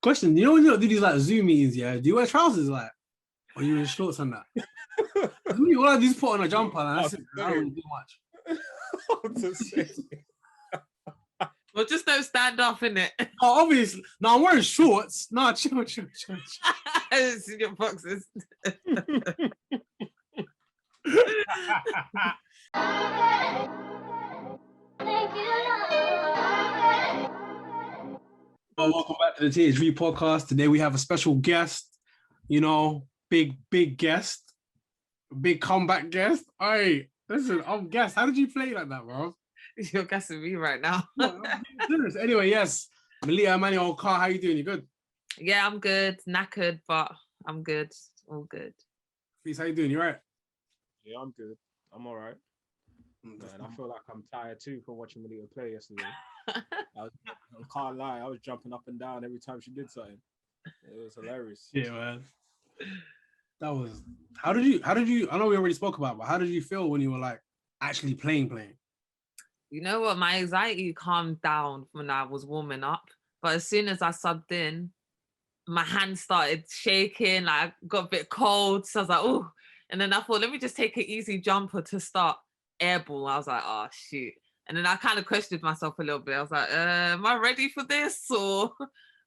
Question, you know when you do these like Zoom meetings, yeah? Do you wear trousers like? Or you in shorts and that? Me, all I do is put on a jumper and that's it. I don't really do much. What to say? Well, just don't stand up, innit? Oh, obviously. No, I'm wearing shorts. No, chill. It's in your boxes. Well, welcome back to the THV podcast. Today we have a special guest, big guest, big comeback guest. Hey, listen, I'm guest. How did you play like that, bro? You're guessing me right now. Anyway, yes, Melita Emanuel-Carr, how you doing? You good? Yeah, I'm good. Knackered, but I'm good. All good. Please, how you doing? You right? Yeah, I'm good. I'm all right. Man, I feel like I'm tired too from watching Melita play yesterday. I can't lie, I was jumping up and down every time she did something. It was hilarious. Yeah, man. That was. How did you? I know we already spoke about, but how did you feel when you were like actually playing? You know what? My anxiety calmed down when I was warming up, but as soon as I subbed in, my hands started shaking. Like, I got a bit cold, so I was like, oh. And then I thought, let me just take an easy jumper to start airball. I was like, oh shoot. And then I kind of questioned myself a little bit. I was like, am I ready for this?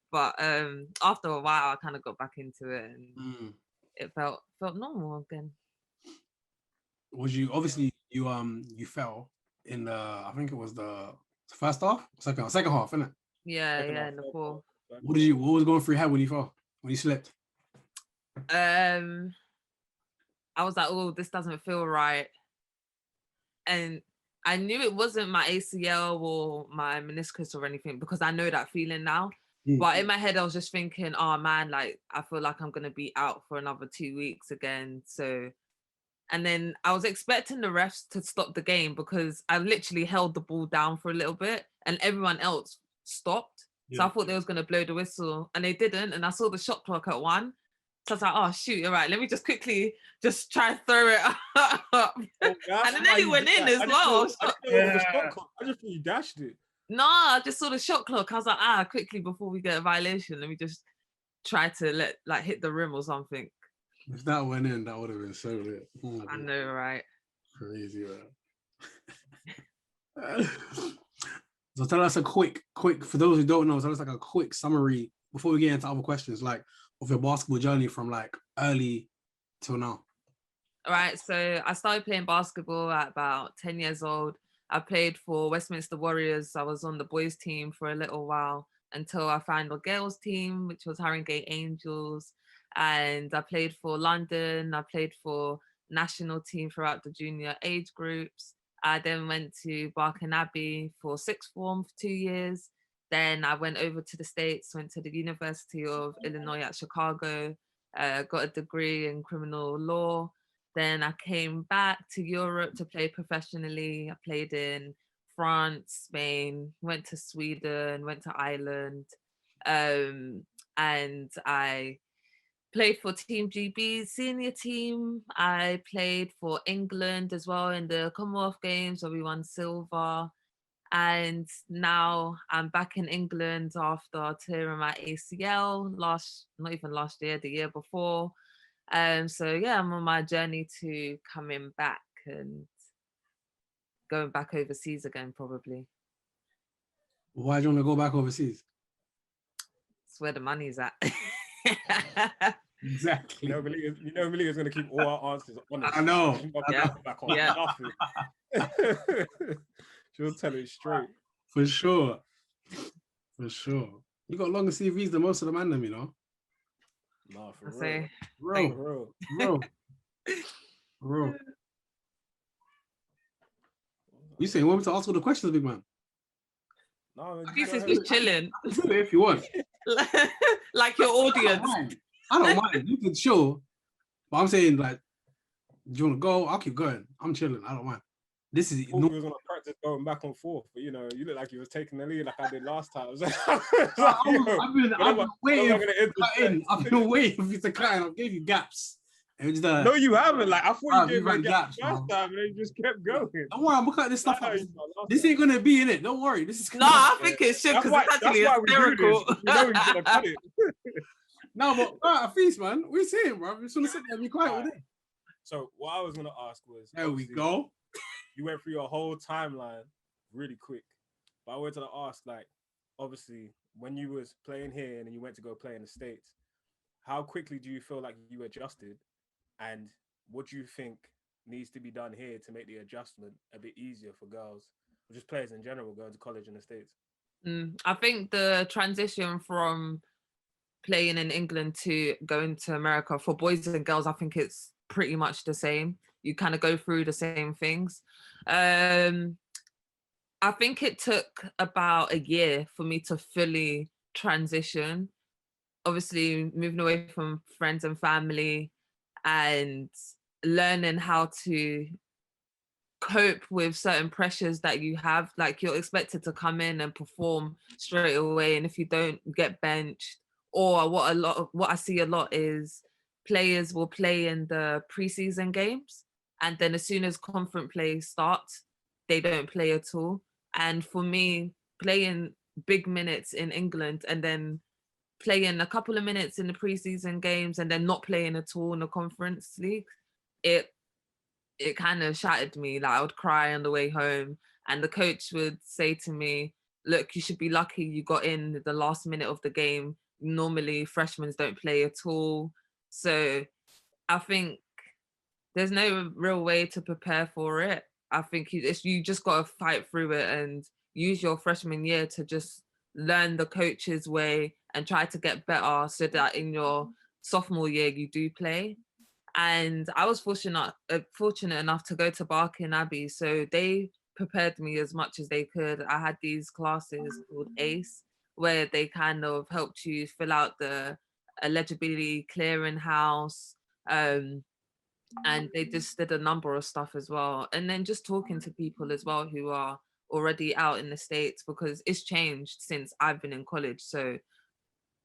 But after a while, I kind of got back into it, and it felt normal again. Was you obviously you fell in the, I think it was the first half, second half, isn't it? Yeah, in the fall. What was going through your head when you fell, when you slipped? I was like, oh, this doesn't feel right. And I knew it wasn't my ACL or my meniscus or anything, because I know that feeling now. But in my head, I was just thinking, oh man, like, I feel like I'm going to be out for another 2 weeks again. So, and then I was expecting the refs to stop the game because I literally held the ball down for a little bit and everyone else stopped. Yeah. So I thought they was going to blow the whistle and they didn't. And I saw the shot clock at 1. So I was like, oh shoot, all right, let me just quickly just try and throw it up. Oh, and then it went in as well. I just thought you dashed it. No, I just saw the shot clock. I was like, quickly before we get a violation, let me just try to hit the rim or something. If that went in, that would have been so lit. Oh, I know, right? Crazy, man. So tell us a quick, for those who don't know, tell us like a quick summary before we get into other questions, like of your basketball journey from like early till now. All right, so I started playing basketball at about 10 years old. I played for Westminster Warriors. I was on the boys team for a little while until I found the girls team, which was Haringey Angels. And I played for London. I played for national team throughout the junior age groups. I then went to Barking Abbey for sixth form for 2 years. Then I went over to the States, went to the University of Illinois at Chicago, got a degree in criminal law. Then I came back to Europe to play professionally. I played in France, Spain, went to Sweden, went to Ireland. And I played for Team GB's senior team. I played for England as well in the Commonwealth Games where we won silver. And now I'm back in England after tearing my ACL not even last year, the year before. So yeah, I'm on my journey to coming back and going back overseas again, probably. Why do you want to go back overseas? That's where the money's at. Exactly. You know, Melita's going to keep all our answers honest. I know. She'll tell it straight. For sure. You got longer CVs than most of the man, them, you know. Nah, for real. Bro. You saying you want me to ask all the questions, big man? No, this is just chilling. Do it if you want. Like your audience. I don't mind. You can chill. But I'm saying, like, do you want to go? I'll keep going. I'm chilling. I don't mind. This is no. We was on a practice going back and forth, but you know, you look like you was taking the lead like I did last time. I've been waiting. I've been waiting for you to cut in. I gave you gaps, It was No, you haven't. Like, I thought you you gave me a ran gap gaps, the first bro. time, and then you just kept going. Don't worry, I'm looking at this stuff. I know Up. you saw last This time. ain't gonna be in it. Don't worry. This is No, I think it should That's because why. it's That's actually why we do hysterical. this. We know he's gonna cut it. No, but a feast, man. We're saying, bro. We just want to sit there and be quiet with it. So what I was gonna ask was, There we go. You went through your whole timeline really quick, but I wanted to ask, like, obviously, when you was playing here and then you went to go play in the States, how quickly do you feel like you adjusted, and what do you think needs to be done here to make the adjustment a bit easier for girls, or just players in general going to college in the States? I think the transition from playing in England to going to America for boys and girls, I think it's pretty much the same. You kind of go through the same things. I think it took about a year for me to fully transition. Obviously, moving away from friends and family and learning how to cope with certain pressures that you have. Like, you're expected to come in and perform straight away, and if you don't, get benched. Or what I see a lot is players will play in the preseason games, and then as soon as conference play starts, they don't play at all. And for me, playing big minutes in England and then playing a couple of minutes in the preseason games and then not playing at all in the conference league, it kind of shattered me. Like, I would cry on the way home, and the coach would say to me, look, you should be lucky you got in the last minute of the game. Normally freshmen don't play at all. So I think there's no real way to prepare for it. I think you just got to fight through it and use your freshman year to just learn the coach's way and try to get better so that in your sophomore year you do play. And I was fortunate enough to go to Barking Abbey, so they prepared me as much as they could. I had these classes called ACE, where they kind of helped you fill out the eligibility clearinghouse, and they just did a number of stuff as well. And then just talking to people as well who are already out in the States, because it's changed since I've been in college. So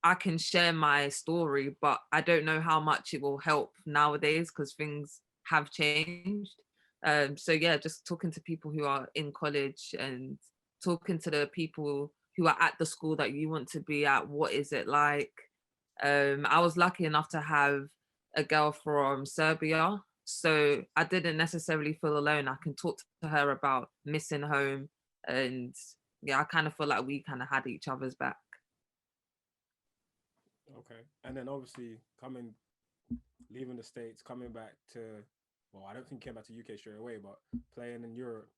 I can share my story, but I don't know how much it will help nowadays because things have changed. So yeah, just talking to people who are in college and talking to the people who are at the school that you want to be at. What is it like? I was lucky enough to have a girl from Serbia, so I didn't necessarily feel alone. I can talk to her about missing home, and yeah, I kind of feel like we kind of had each other's back. Okay. And then obviously leaving the States, coming back to, well, I don't think you came back to UK straight away, but playing in Europe,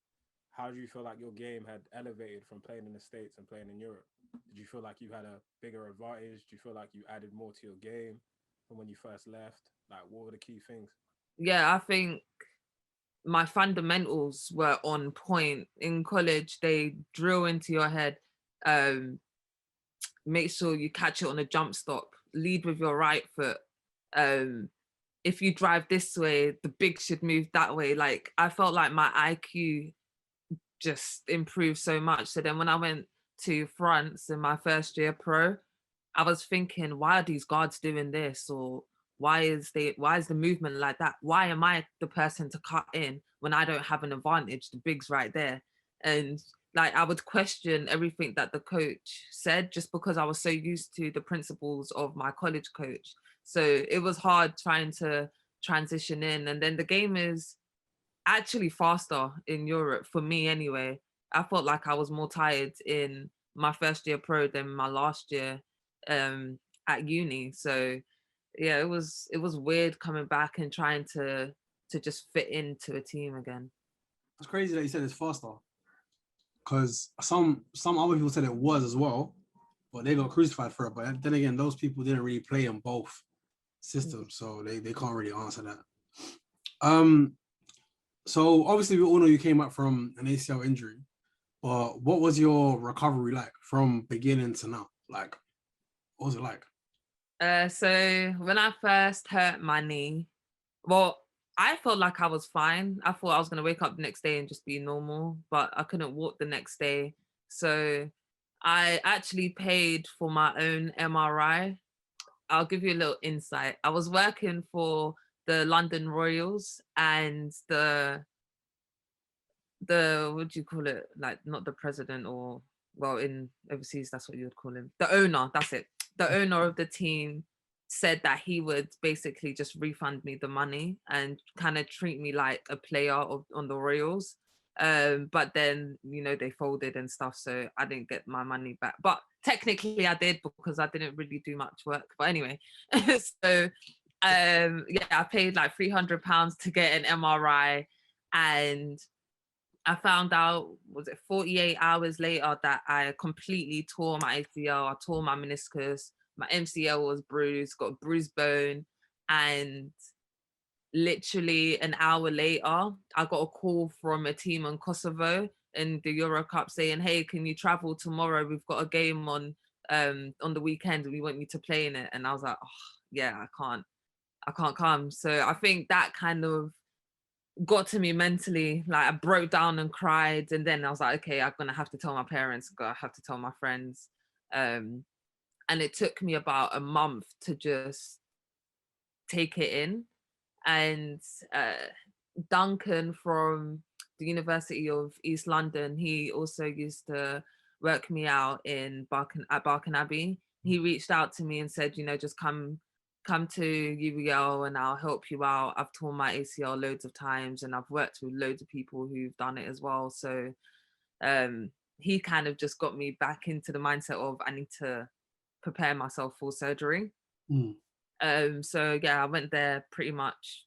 how do you feel like your game had elevated from playing in the States and playing in Europe? Did you feel like you had a bigger advantage? Do you feel like you added more to your game from when you first left? Like, what were the key things? Yeah, I think my fundamentals were on point. In college, they drill into your head, make sure you catch it on a jump stop, lead with your right foot. If you drive this way, the big should move that way. Like, I felt like my IQ just improved so much. So then when I went to France in my first year pro, I was thinking, why are these guards doing this? Or why is the movement like that? Why am I the person to cut in when I don't have an advantage? The big's right there. And like, I would question everything that the coach said just because I was so used to the principles of my college coach. So it was hard trying to transition in. And then the game is actually faster in Europe for me anyway. I felt like I was more tired in my first year pro than my last year at uni. So yeah, it was weird coming back and trying to just fit into a team again. It's crazy that you said it's faster, because some other people said it was as well, but they got crucified for it. But then again, those people didn't really play in both systems, so they can't really answer that. So obviously we all know you came up from an ACL injury, but what was your recovery like from beginning to now? Like, what was it like? So when I first hurt my knee, well, I felt like I was fine. I thought I was going to wake up the next day and just be normal, but I couldn't walk the next day. So I actually paid for my own MRI. I'll give you a little insight. I was working for the London Royals and the what do you call it? Like not the president, or well, in overseas that's what you would call him. The owner, that's it. The owner of the team said that he would basically just refund me the money and kind of treat me like a player on the Royals. But then, you know, they folded and stuff, so I didn't get my money back. But technically I did, because I didn't really do much work. But anyway, so yeah, I paid like £300 to get an MRI, and I found out, was it 48 hours later, that I completely tore my ACL, I tore my meniscus, my MCL was bruised, got a bruised bone, and literally an hour later, I got a call from a team in Kosovo in the Euro Cup saying, hey, can you travel tomorrow? We've got a game on the weekend, we want you to play in it. And I was like, oh, yeah, I can't come. So I think that kind of got to me mentally. Like I broke down and cried, and then I was like, okay, I'm gonna have to tell my parents, I have to tell my friends. And it took me about a month to just take it in. And Duncan from the University of East London, he also used to work me out at Barking Abbey. He reached out to me and said, you know, just come to UEL and I'll help you out. I've torn my ACL loads of times and I've worked with loads of people who've done it as well. So he kind of just got me back into the mindset of I need to prepare myself for surgery. So yeah, I went there pretty much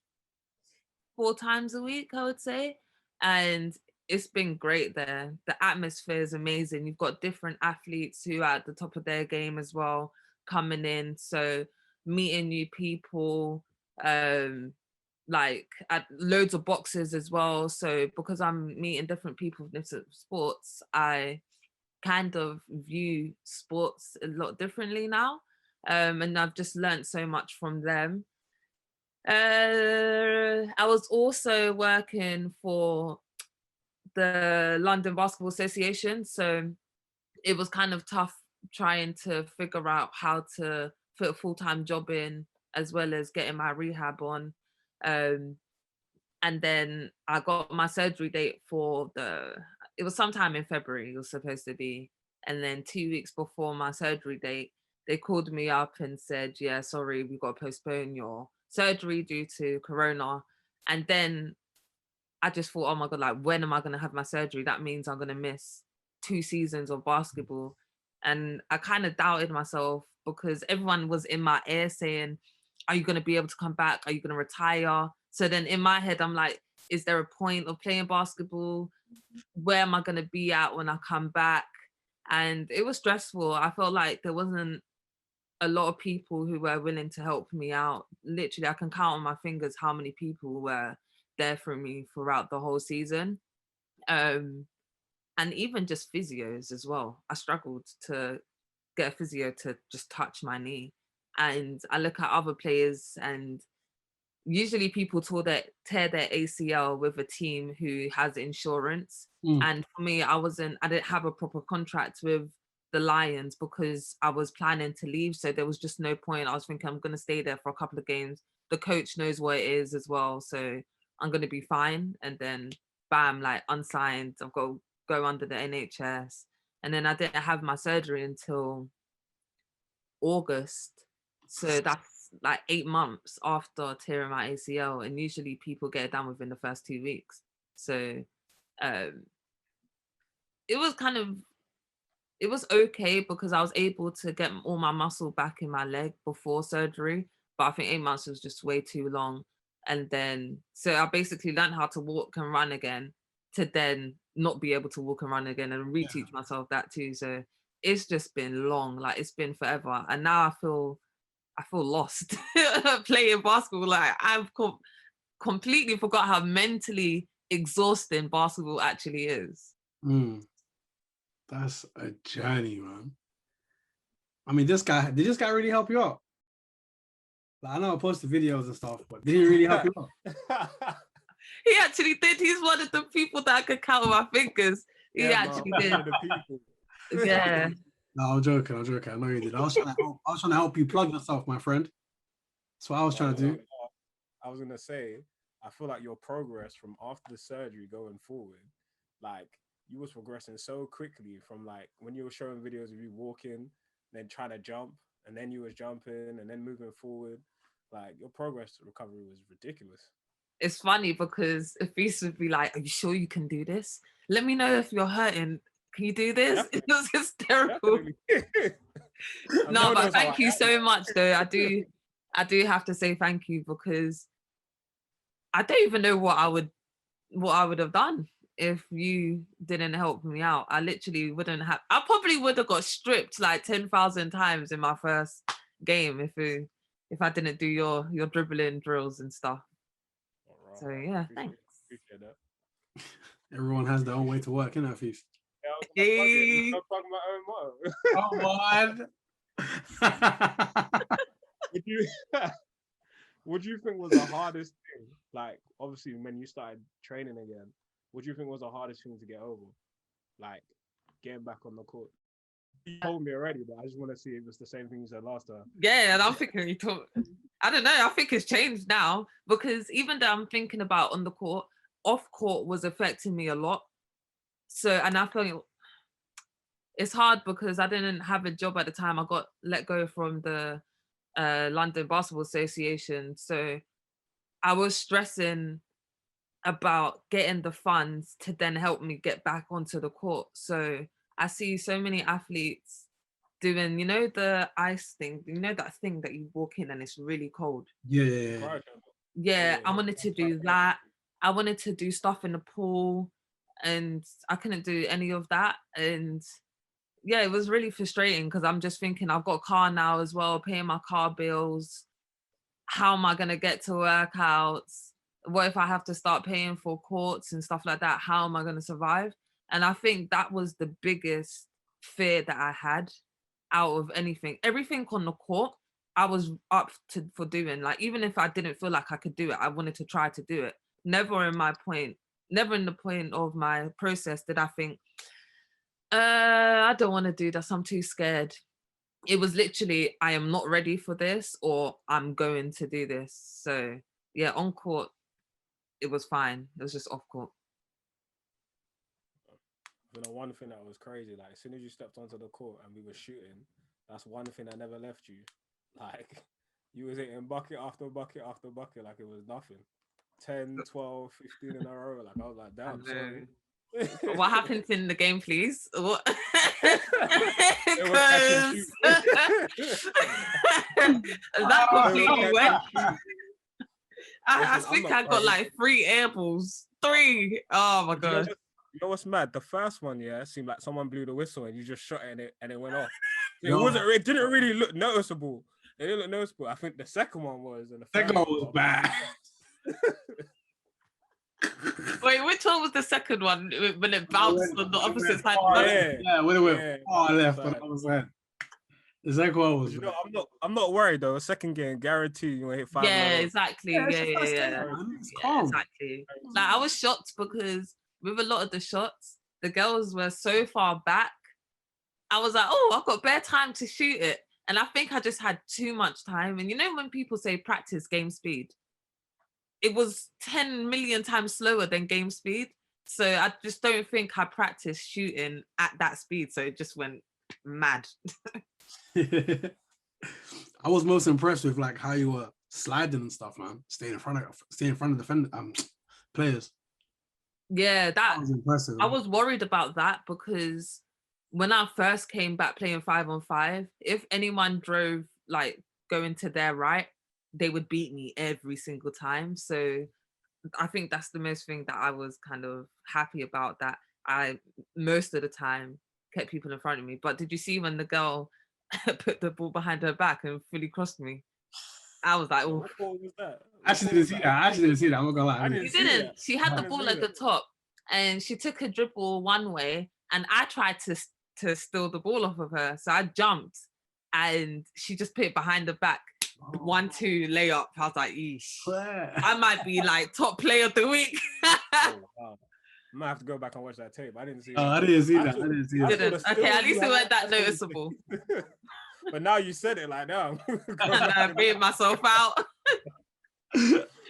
4 times a week, I would say. And it's been great there. The atmosphere is amazing. You've got different athletes who are at the top of their game as well coming in. So meeting new people, like at loads of boxes as well. So because I'm meeting different people from different sports, I kind of view sports a lot differently now. And I've just learned so much from them. I was also working for the London Basketball Association, so it was kind of tough trying to figure out how to put a full-time job in as well as getting my rehab on. And then I got my surgery date it was sometime in February, it was supposed to be. And then 2 weeks before my surgery date, they called me up and said, yeah, sorry, we've got to postpone your surgery due to Corona. And then I just thought, oh my God, like, when am I going to have my surgery? That means I'm going to miss 2 seasons of basketball. And I kind of doubted myself because everyone was in my ear saying, are you going to be able to come back? Are you going to retire? So then in my head, I'm like, is there a point of playing basketball? Where am I going to be at when I come back? And it was stressful. I felt like there wasn't a lot of people who were willing to help me out. Literally, I can count on my fingers how many people were there for me throughout the whole season. And even just physios as well. I struggled to get a physio to just touch my knee. And I look at other players, and usually people tear their ACL with a team who has insurance. And for me, I didn't have a proper contract with the Lions because I was planning to leave. So there was just no point. I was thinking I'm going to stay there for a couple of games. The coach knows what it is as well. So I'm going to be fine. And then bam, like unsigned. I've got to go under the NHS. And then I didn't have my surgery until August. So that's like 8 months after tearing my ACL. And usually people get it done within the first 2 weeks. So it was okay because I was able to get all my muscle back in my leg before surgery. But I think 8 months was just way too long. And then, so I basically learned how to walk and run again to then not be able to walk and run again and reteach myself that too. So it's just been long, like it's been forever. And now I feel lost playing basketball. Like I've completely forgot how mentally exhausting basketball actually is. That's a journey, man. I mean, did this guy really help you out? Like, I know I posted videos and stuff, but did he really help you out? He actually did. He's one of the people that I could count on my fingers. He actually did. Yeah. No, I'm joking. I know you did. I was trying to help you plug yourself, my friend. That's what I was trying to do. I was gonna say, I feel like your progress from after the surgery going forward, like you was progressing so quickly from like when you were showing videos of you walking, then trying to jump, and then you was jumping and then moving forward. Like your progress recovery was ridiculous. It's funny because Afis would be like, "Are you sure you can do this? Let me know if you're hurting. Can you do this?" It was hysterical. No, but thank you so much, though. I do have to say thank you because I don't even know what I would have done if you didn't help me out. I literally wouldn't have. I probably would have got stripped like 10,000 times in my first game if I didn't do your dribbling drills and stuff. So yeah, thanks. Appreciate that. Everyone has their own way to work, innit, Afis? Hey. I'm talking my own What do you think was the hardest thing? Like, obviously, when you started training again, what do you think was the hardest thing to get over? Like, getting back on the court. You told me already, but I just want to see if it's the same thing you said last time. Yeah, and I'm thinking I don't know. I think it's changed now because even though I'm thinking about on the court, off court was affecting me a lot. So, and I feel it's hard because I didn't have a job at the time. I got let go from the London Basketball Association. So I was stressing about getting the funds to then help me get back onto the court. So I see so many athletes doing, you know, the ice thing, you know, that thing that you walk in and it's really cold. Yeah. I wanted to do that. I wanted to do stuff in the pool and I couldn't do any of that. And yeah, it was really frustrating because I'm just thinking I've got a car now as well, paying my car bills. How am I going to get to workouts? What if I have to start paying for courts and stuff like that? How am I going to survive? And I think that was the biggest fear that I had out of anything. Everything on the court, I was up for doing. Like, even if I didn't feel like I could do it, I wanted to try to do it. Never in the point of my process did I think, I don't want to do this. I'm too scared. It was literally, I am not ready for this or I'm going to do this. So yeah, on court, it was fine. It was just off court. You know, one thing that was crazy, like as soon as you stepped onto the court and we were shooting, that's one thing that never left you. Like you was hitting bucket after bucket after bucket like it was nothing. 10, 12, 15 in a row. Like I was like, damn, sorry. What happened in the game, please? What? That completely went. I think I got like 3 air balls. 3. Oh my god. You know what's mad? The first one, yeah, seemed like someone blew the whistle and you just shot it and it went off. It didn't really look noticeable. It didn't look noticeable. I think the second one was, and the second one was bad. Wait, which one was the second one when it bounced on the opposite side? Yeah, when it went far left on the opposite side. The second one was. You know, I'm not worried though. Second game, guarantee you will hit 5. Yeah, exactly. Yeah. It's calm. Exactly. Like I was shocked because with a lot of the shots, the girls were so far back. I was like, oh, I've got bare time to shoot it. And I think I just had too much time. And you know when people say practice game speed? It was 10 million times slower than game speed. So I just don't think I practiced shooting at that speed. So it just went mad. I was most impressed with like how you were sliding and stuff, man. Staying in front of defender players. Yeah, that was impressive. I was worried about that because when I first came back playing 5-on-5, if anyone drove like going to their right, they would beat me every single time. So I think that's the most thing that I was kind of happy about, that I most of the time kept people in front of me. But did you see when the girl put the ball behind her back and fully crossed me? I was like, oh. What was that? I actually didn't see that. I'm not gonna lie. You didn't. She had the ball at the top and she took a dribble one way and I tried to steal the ball off of her. So I jumped and she just put it behind the back. 1-2 layup. I was like, eesh. I might be like top player of the week. Oh, wow. I might have to go back and watch that tape. I didn't see that. I didn't see that. Okay, at least it weren't that noticeable. But now you said it like that. I'm bringing myself out.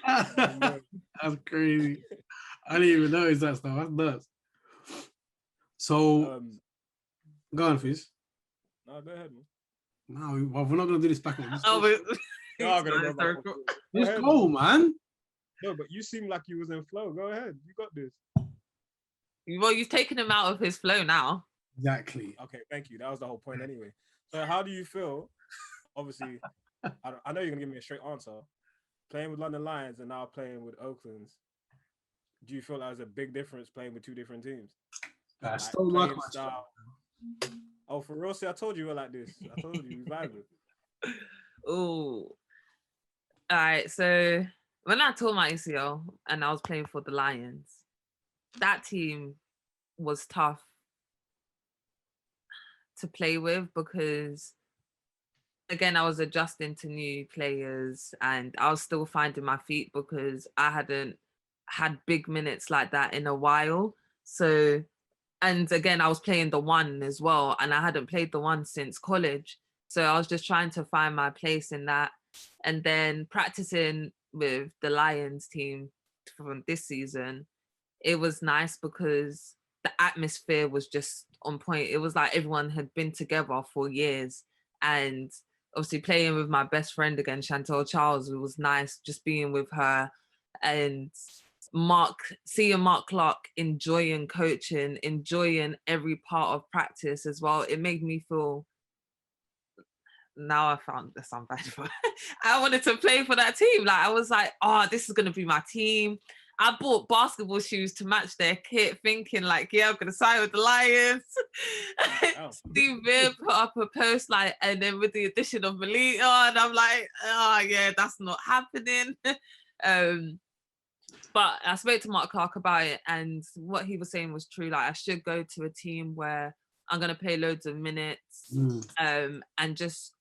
That's crazy. I didn't even notice that stuff. That's nuts. So, go on, Fizz. No, go ahead, man. No, we're not gonna do this back on. Oh, Y'all gonna go back. Let's go, man. No, but you seem like you was in flow. Go ahead. You got this. Well, you've taken him out of his flow now. Exactly. Okay, thank you. That was the whole point anyway. So how do you feel? Obviously, I know you're going to give me a straight answer. Playing with London Lions and now playing with Oakland's, do you feel that there's a big difference playing with two different teams? That's still my question. Style. Oh, for real? See, I told you we were like this. I told you, we vibing. Oh. All right, so when I tore my ACL and I was playing for the Lions, that team was tough to play with because, again, I was adjusting to new players and I was still finding my feet because I hadn't had big minutes like that in a while. So, and again, I was playing the one as well, and I hadn't played the one since college. So I was just trying to find my place in that. And then practicing with the Lions team from this season, it was nice because the atmosphere was just on point. It was like everyone had been together for years. And obviously playing with my best friend again, Chantel Charles, it was nice just being with her and seeing Mark Clark enjoying coaching, enjoying every part of practice as well. It made me feel, now I found this sound bad, but I wanted to play for that team. Like I was like, oh, this is gonna be my team. I bought basketball shoes to match their kit, thinking like, yeah, I'm gonna sign with the Lions. Oh. Steve Beer put up a post like, and then with the addition of Melita, and I'm like, oh yeah, that's not happening. But I spoke to Mark Clark about it, and what he was saying was true. Like I should go to a team where I'm gonna play loads of minutes, and just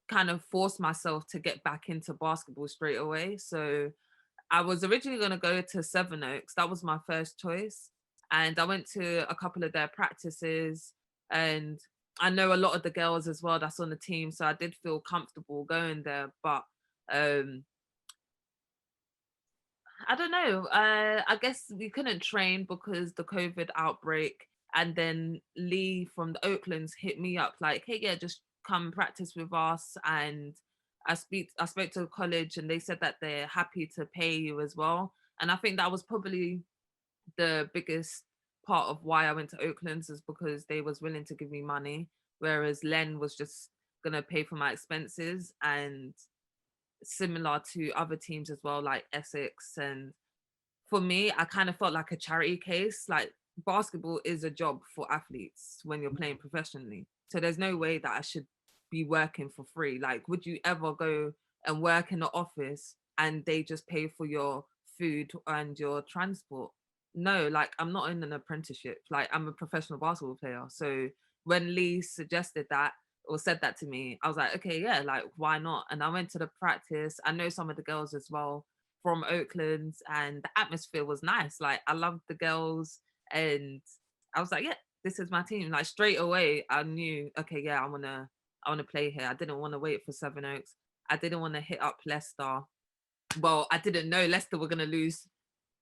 kind of force myself to get back into basketball straight away. So I was originally going to go to Seven Oaks. That was my first choice. And I went to a couple of their practices, and I know a lot of the girls as well that's on the team. So I did feel comfortable going there. But I don't know. I guess we couldn't train because the COVID outbreak. And then Lee from the Oaklands hit me up like, hey, yeah, just come practice with us. And I spoke to the college and they said that they're happy to pay you as well. And I think that was probably the biggest part of why I went to Oakland's, is because they was willing to give me money, whereas Len was just gonna pay for my expenses. And similar to other teams as well, like Essex. And for me, I kind of felt like a charity case. Like basketball is a job for athletes when you're playing professionally. So there's no way that I should be working for free. Like, would you ever go and work in the office and they just pay for your food and your transport? No, like I'm not in an apprenticeship. Like I'm a professional basketball player. So when Lee suggested that or said that to me, I was like, okay, yeah, like why not? And I went to the practice. I know some of the girls as well from Oakland, and the atmosphere was nice. Like I loved the girls, and I was like, yeah, this is my team. Like straight away, I knew, okay, yeah, I wanna play here. I didn't want to wait for Seven Oaks. I didn't want to hit up Leicester. Well, I didn't know Leicester were gonna lose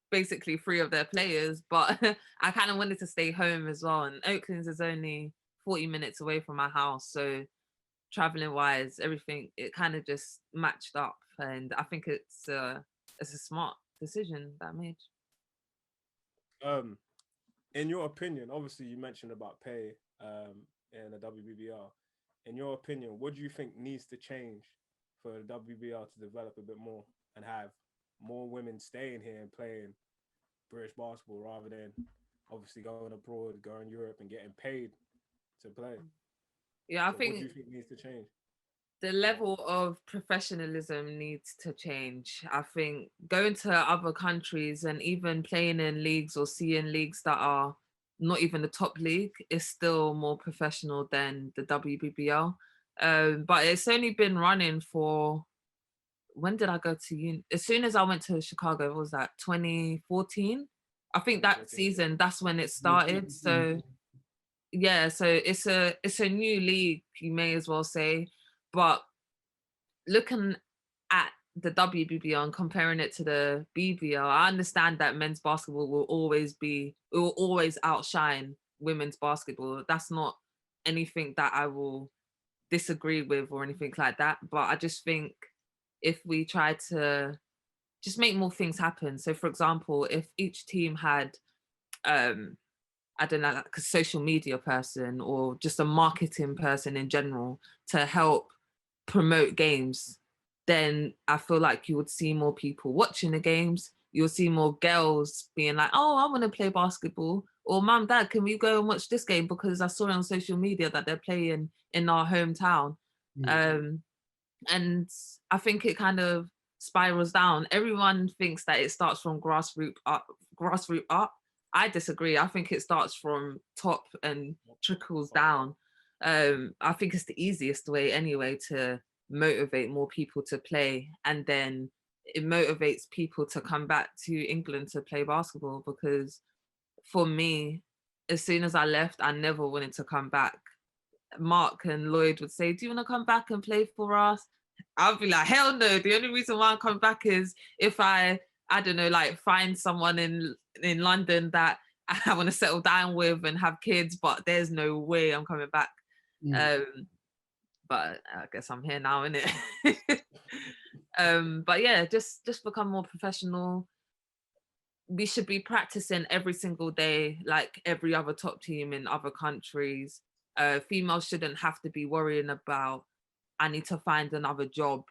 basically 3 of their players, but I kind of wanted to stay home as well. And Oakland is only 40 minutes away from my house, so traveling wise, everything, it kind of just matched up. And I think it's a smart decision that I made. In your opinion, obviously you mentioned about pay in the WBBL. In your opinion, what do you think needs to change for the WBL to develop a bit more and have more women staying here and playing British basketball rather than obviously going abroad, going Europe and getting paid to play? Yeah, I so think what do you think needs to change? The level of professionalism needs to change. I think going to other countries and even playing in leagues or seeing leagues that are not even the top league is still more professional than the WBBL. But it's only been running for, when did I go to uni? As soon as I went to Chicago, what was that, 2014? I think that season, that's when it started. So yeah, so it's a new league, you may as well say. But looking at the WBBL and comparing it to the BBL, I understand that men's basketball will always outshine women's basketball. That's not anything that I will disagree with or anything like that. But I just think if we try to just make more things happen. So for example, if each team had I don't know, like a social media person or just a marketing person in general to help promote games, then I feel like you would see more people watching the games. You'll see more girls being like, oh, I want to play basketball. Or mum, dad, can we go and watch this game? Because I saw on social media that they're playing in our hometown. And I think it kind of spirals down. Everyone thinks that it starts from grassroots up. I disagree. I think it starts from top and trickles down. I think it's the easiest way anyway to motivate more people to play, and then it motivates people to come back to England to play basketball. Because for me, as soon as I left, I never wanted to come back. Mark and Lloyd would say, do you want to come back and play for us? I'd be like, hell no. The only reason why I come back is if I don't know, like find someone in London that I want to settle down with and have kids, but there's no way I'm coming back. But I guess I'm here now, innit? But yeah, just become more professional. We should be practicing every single day, like every other top team in other countries. Females shouldn't have to be worrying about, I need to find another job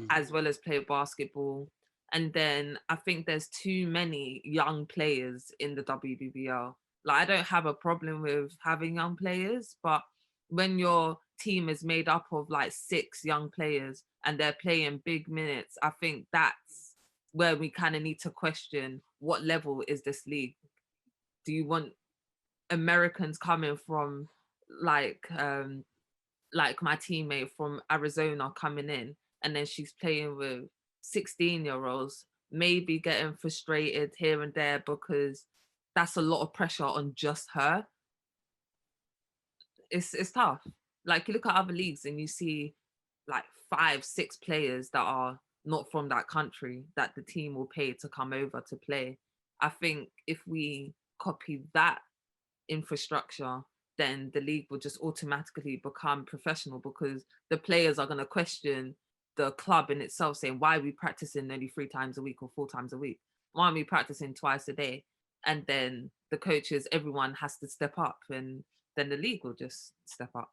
as well as play basketball. And then I think there's too many young players in the WBBL. Like, I don't have a problem with having young players, but when your team is made up of like 6 young players and they're playing big minutes, I think that's where we kind of need to question, what level is this league? Do you want Americans coming from like my teammate from Arizona coming in, and then she's playing with 16-year-olds, maybe getting frustrated here and there because that's a lot of pressure on just her. It's tough. Like, you look at other leagues and you see like 5-6 players that are not from that country that the team will pay to come over to play. I think if we copy that infrastructure, then the league will just automatically become professional, because the players are going to question the club in itself, saying, why are we practicing only 3 times a week or 4 times a week? Why aren't we practicing twice a day? And then the coaches, everyone has to step up, and then the league will just step up.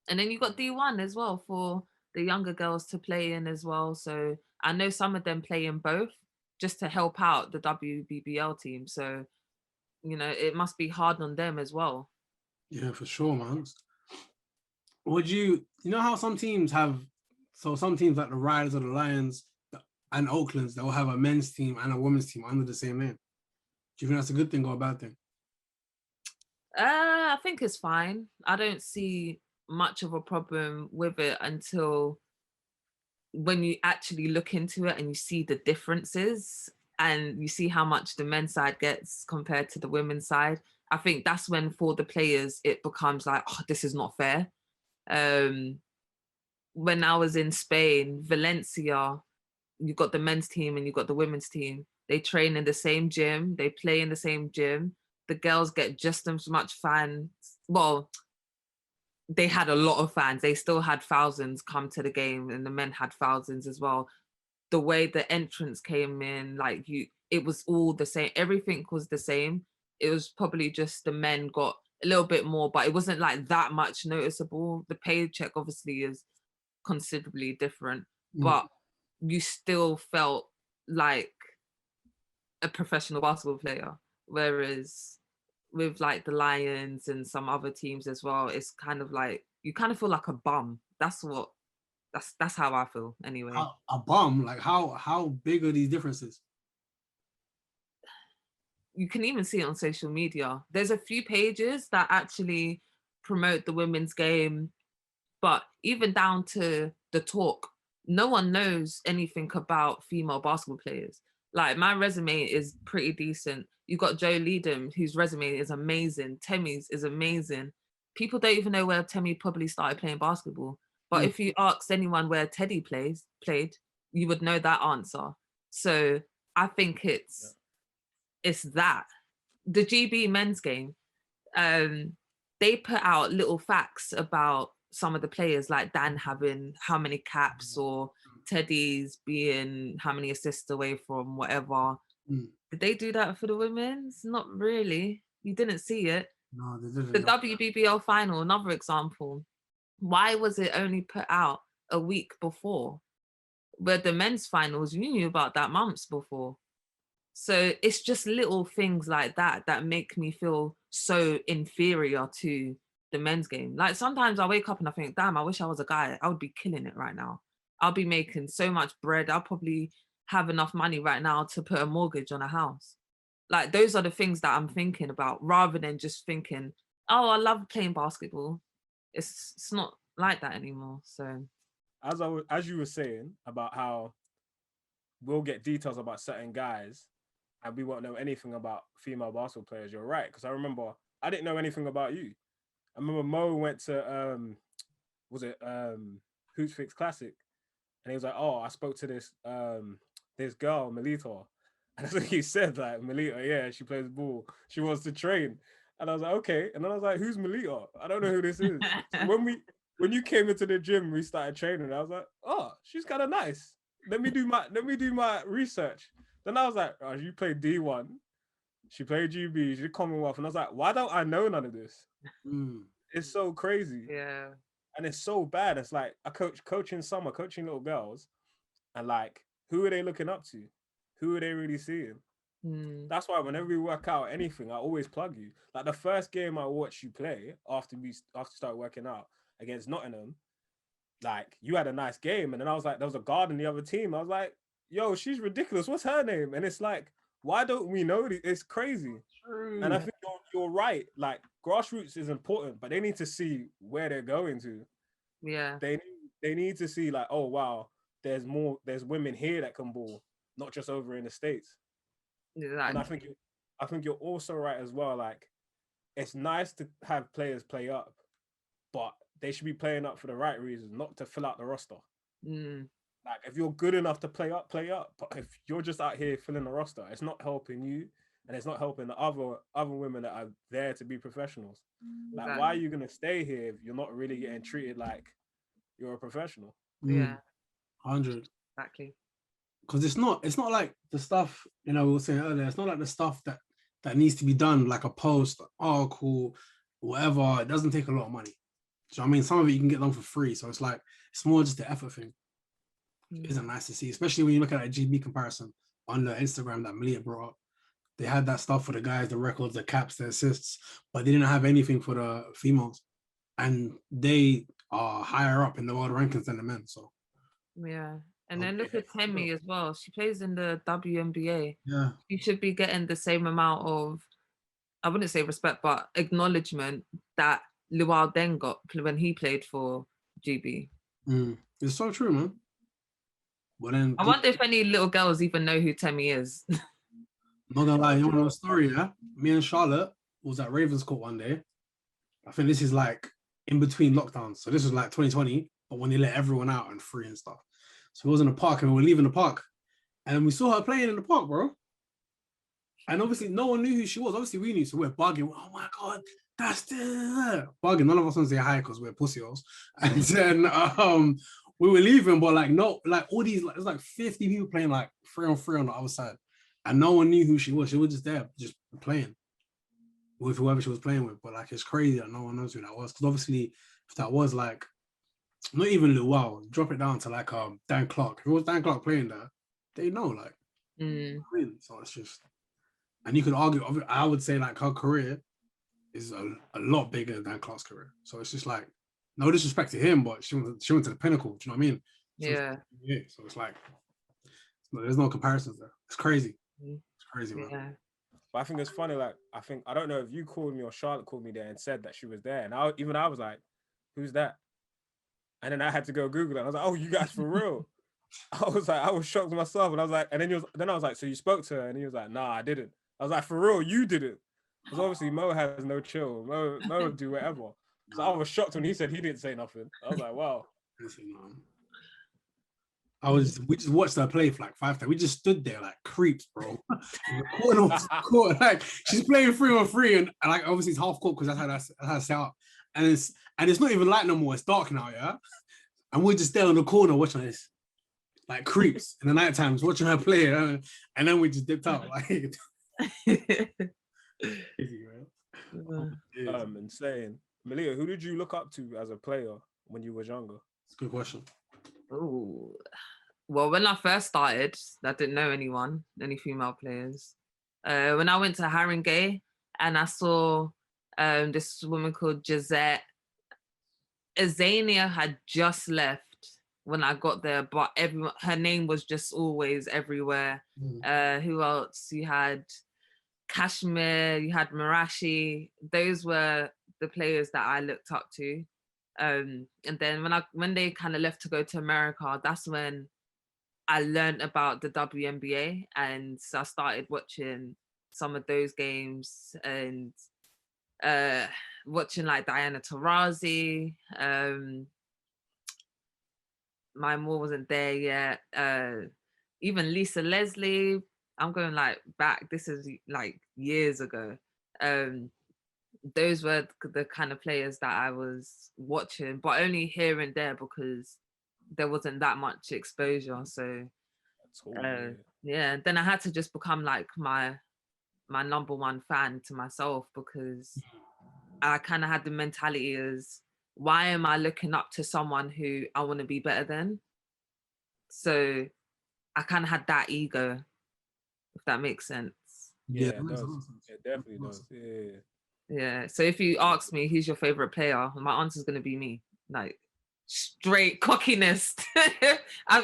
And then you've got D1 as well for the younger girls to play in as well. So I know some of them play in both just to help out the WBBL team. So, you know, it must be hard on them as well. Yeah, for sure, man. Would you know how some teams have, so some teams like the Riders or the Lions and Oaklands, they'll have a men's team and a women's team under the same name. Do you think that's a good thing or a bad thing? I think it's fine. I don't see much of a problem with it until when you actually look into it and you see the differences and you see how much the men's side gets compared to the women's side. I think that's when, for the players, it becomes like, oh, this is not fair. When I was in Spain, Valencia, you got the men's team and you got the women's team. They train in the same gym. They play in the same gym. The girls get just as much fans. Well, they had a lot of fans. They still had thousands come to the game, and the men had thousands as well. The way the entrance came in, like, it was all the same. Everything was the same. It was probably just the men got a little bit more, but it wasn't like that much noticeable. The paycheck obviously is considerably different, but you still felt like a professional basketball player. Whereas with like the Lions and some other teams as well, it's kind of like you kind of feel like a bum. That's how I feel anyway. A bum? Like, how big are these differences? You can even see it on social media. There's a few pages that actually promote the women's game, but even down to the talk, no one knows anything about female basketball players. Like, my resume is pretty decent. You got Joe Leadham, whose resume is amazing. Temmie's is amazing. People don't even know where Temmie probably started playing basketball. But if you ask anyone where Teddy played, you would know that answer. So I think it's that. The GB men's game, they put out little facts about some of the players, like Dan having how many caps or Teddy's being how many assists away from whatever. Did they do that for the women's? Not really. You didn't see it. No, they didn't. The WBBL final, another example. Why was it only put out a week before? Where the men's finals, you knew about that months before. So it's just little things like that that make me feel so inferior to the men's game. Like sometimes I wake up and I think, damn, I wish I was a guy. I would be killing it right now. I'll be making so much bread. I'll probably have enough money right now to put a mortgage on a house. Like those are the things that I'm thinking about rather than just thinking, oh, I love playing basketball. It's not like that anymore. So as you were saying about how we'll get details about certain guys and we won't know anything about female basketball players, you're right. Because I remember I didn't know anything about you. I remember Mo went to Hoops Fix Classic, and he was like, "Oh, I spoke to this girl, Melita," and that's what he said. Like, Melita, yeah, she plays ball. She wants to train, and I was like, "Okay." And then I was like, "Who's Melita? I don't know who this is." So when you came into the gym, we started training. I was like, "Oh, she's kind of nice. Let me do my research." Then I was like, "Oh, you played D1. She played GB. She did Commonwealth." And I was like, "Why don't I know none of this?" It's so crazy. Yeah. And it's so bad. It's like I coaching little girls, and like, who are they looking up to? Who are they really seeing? That's why whenever we work out anything, I always plug you. Like the first game I watched you play after start working out against Nottingham, like you had a nice game, and then I was like, there was a guard in the other team. I was like, yo, she's ridiculous. What's her name? And it's like, why don't we know this? It's crazy. True. And I think you're right. Like grassroots is important, but they need to see where they're going to. Yeah. They need to see like, oh wow, there's women here that can ball, not just over in the States. Exactly. And I think you're also right as well. Like, it's nice to have players play up, but they should be playing up for the right reasons, not to fill out the roster. Like, if you're good enough to play up. But if you're just out here filling the roster, it's not helping you, and it's not helping the other women that are there to be professionals. Like, why are you gonna stay here if you're not really getting treated like you're a professional? Yeah, 100. Exactly. Because it's not like the stuff, we were saying earlier, it's not like the stuff that needs to be done, like a post, article, whatever. It doesn't take a lot of money. So I mean, some of it you can get done for free. So it's like, it's more just the effort thing. Isn't nice to see, especially when you look at a GB comparison on the Instagram that Melita brought up. They had that stuff for the guys, the records, the caps, the assists, but they didn't have anything for the females. And they are higher up in the world rankings than the men. So yeah. And then look at Temi as well. She plays in the WNBA. Yeah. She should be getting the same amount of, I wouldn't say respect, but acknowledgement that Luau then got when he played for GB. It's so true, man. But then I wonder if any little girls even know who Temi is. Not gonna lie, you want to know a story, yeah? Me and Charlotte was at Ravenscourt one day. I think this is like in between lockdowns. So this was like 2020, but when they let everyone out and free and stuff. So we was in the park and we were leaving the park. And we saw her playing in the park, bro. And obviously no one knew who she was. Obviously we knew, so we're bugging. Oh my God, that's the bugging. None of us want to say hi because we're pussy-os. And then we were leaving, but like no, like all these, like there's like 50 people playing like 3-on-3 on the other side. And no one knew who she was. She was just there, just playing with whoever she was playing with. But like, it's crazy that no one knows who that was. Because obviously, if that was like, not even Luau, drop it down to like Dan Clark. If it was Dan Clark playing there, they know, like. So it's just, and you could argue, I would say like her career is a lot bigger than Dan Clark's career. So it's just like, no disrespect to him, but she went to the pinnacle. Do you know what I mean? Yeah. So it's like, there's no comparisons there. It's crazy. It's crazy, man. Yeah. But I think it's funny, like, I don't know if you called me or Charlotte called me there and said that she was there. And I was like, who's that? And then I had to go Google it. I was like, oh, you guys for real? I was shocked myself. And I was like, and then I was like, so you spoke to her? And he was like, nah, I didn't. I was like, for real, you didn't? Because obviously Mo has no chill. Mo would do whatever. So I was shocked when he said he didn't say nothing. I was like, wow. we just watched her play for like 5 times. We just stood there like creeps, bro. In the corner of the court, like she's playing 3-on-3, and like obviously it's half court because that's how it's set up. And it's not even light no more. It's dark now, yeah. And we're just there on the corner watching this, like creeps in the night times, watching her play, and then we just dipped out like. Insane. Melita, who did you look up to as a player when you were younger? It's a good question. Oh, well, when I first started, I didn't know any female players. When I went to Haringey and I saw this woman called Gisette, Azania had just left when I got there, but her name was just always everywhere. Who else? You had Kashmir, you had Marashi. Those were the players that I looked up to. And then when they kind of left to go to America, that's when I learned about the WNBA, and so I started watching some of those games and watching like Diana Taurasi. My Moore wasn't there yet. Even Lisa Leslie. I'm going like back. This is like years ago. Those were the kind of players that I was watching, but only here and there because there wasn't that much exposure. So yeah, then I had to just become like my number one fan to myself, because I kind of had the mentality as, why am I looking up to someone who I want to be better than? So I kind of had that ego, if that makes sense. Yeah, it does. It definitely does. Yeah. So if you ask me who's your favorite player, my answer is going to be me. Like, straight cockiness.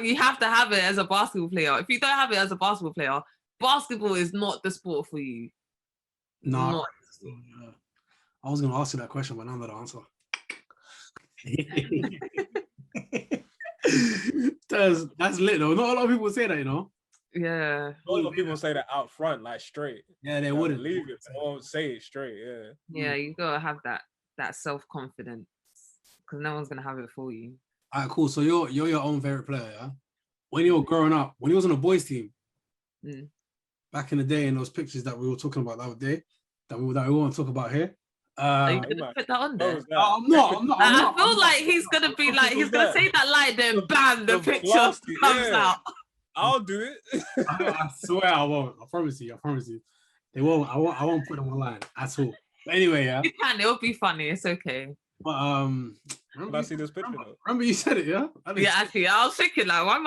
You have to have it as a basketball player. If you don't have it as a basketball player, basketball is not the sport for you. No, I was going to ask you that question, but now I'm going to answer. That's lit though. Not a lot of people say that, you know. Yeah. A lot of people say that out front, like straight. Yeah, they wouldn't believe it. They won't say it straight. Yeah, you gotta have that self-confidence, because no one's gonna have it for you. All right, cool. So you're your own favorite player, yeah? When you were growing up, when you was on a boys team, back in the day, in those pictures that we were talking about the other day, that we want to talk about here. Are you gonna put that on there? I'm not. I feel like he's gonna be like, he's gonna say that line, then bam, the picture comes out. I'll do it. I swear I won't. I promise you. They won't. I won't put them online at all. But anyway, yeah. You can. It'll be funny. It's okay. But I see this picture. Remember you said it, yeah? Yeah, actually, I was thinking like, why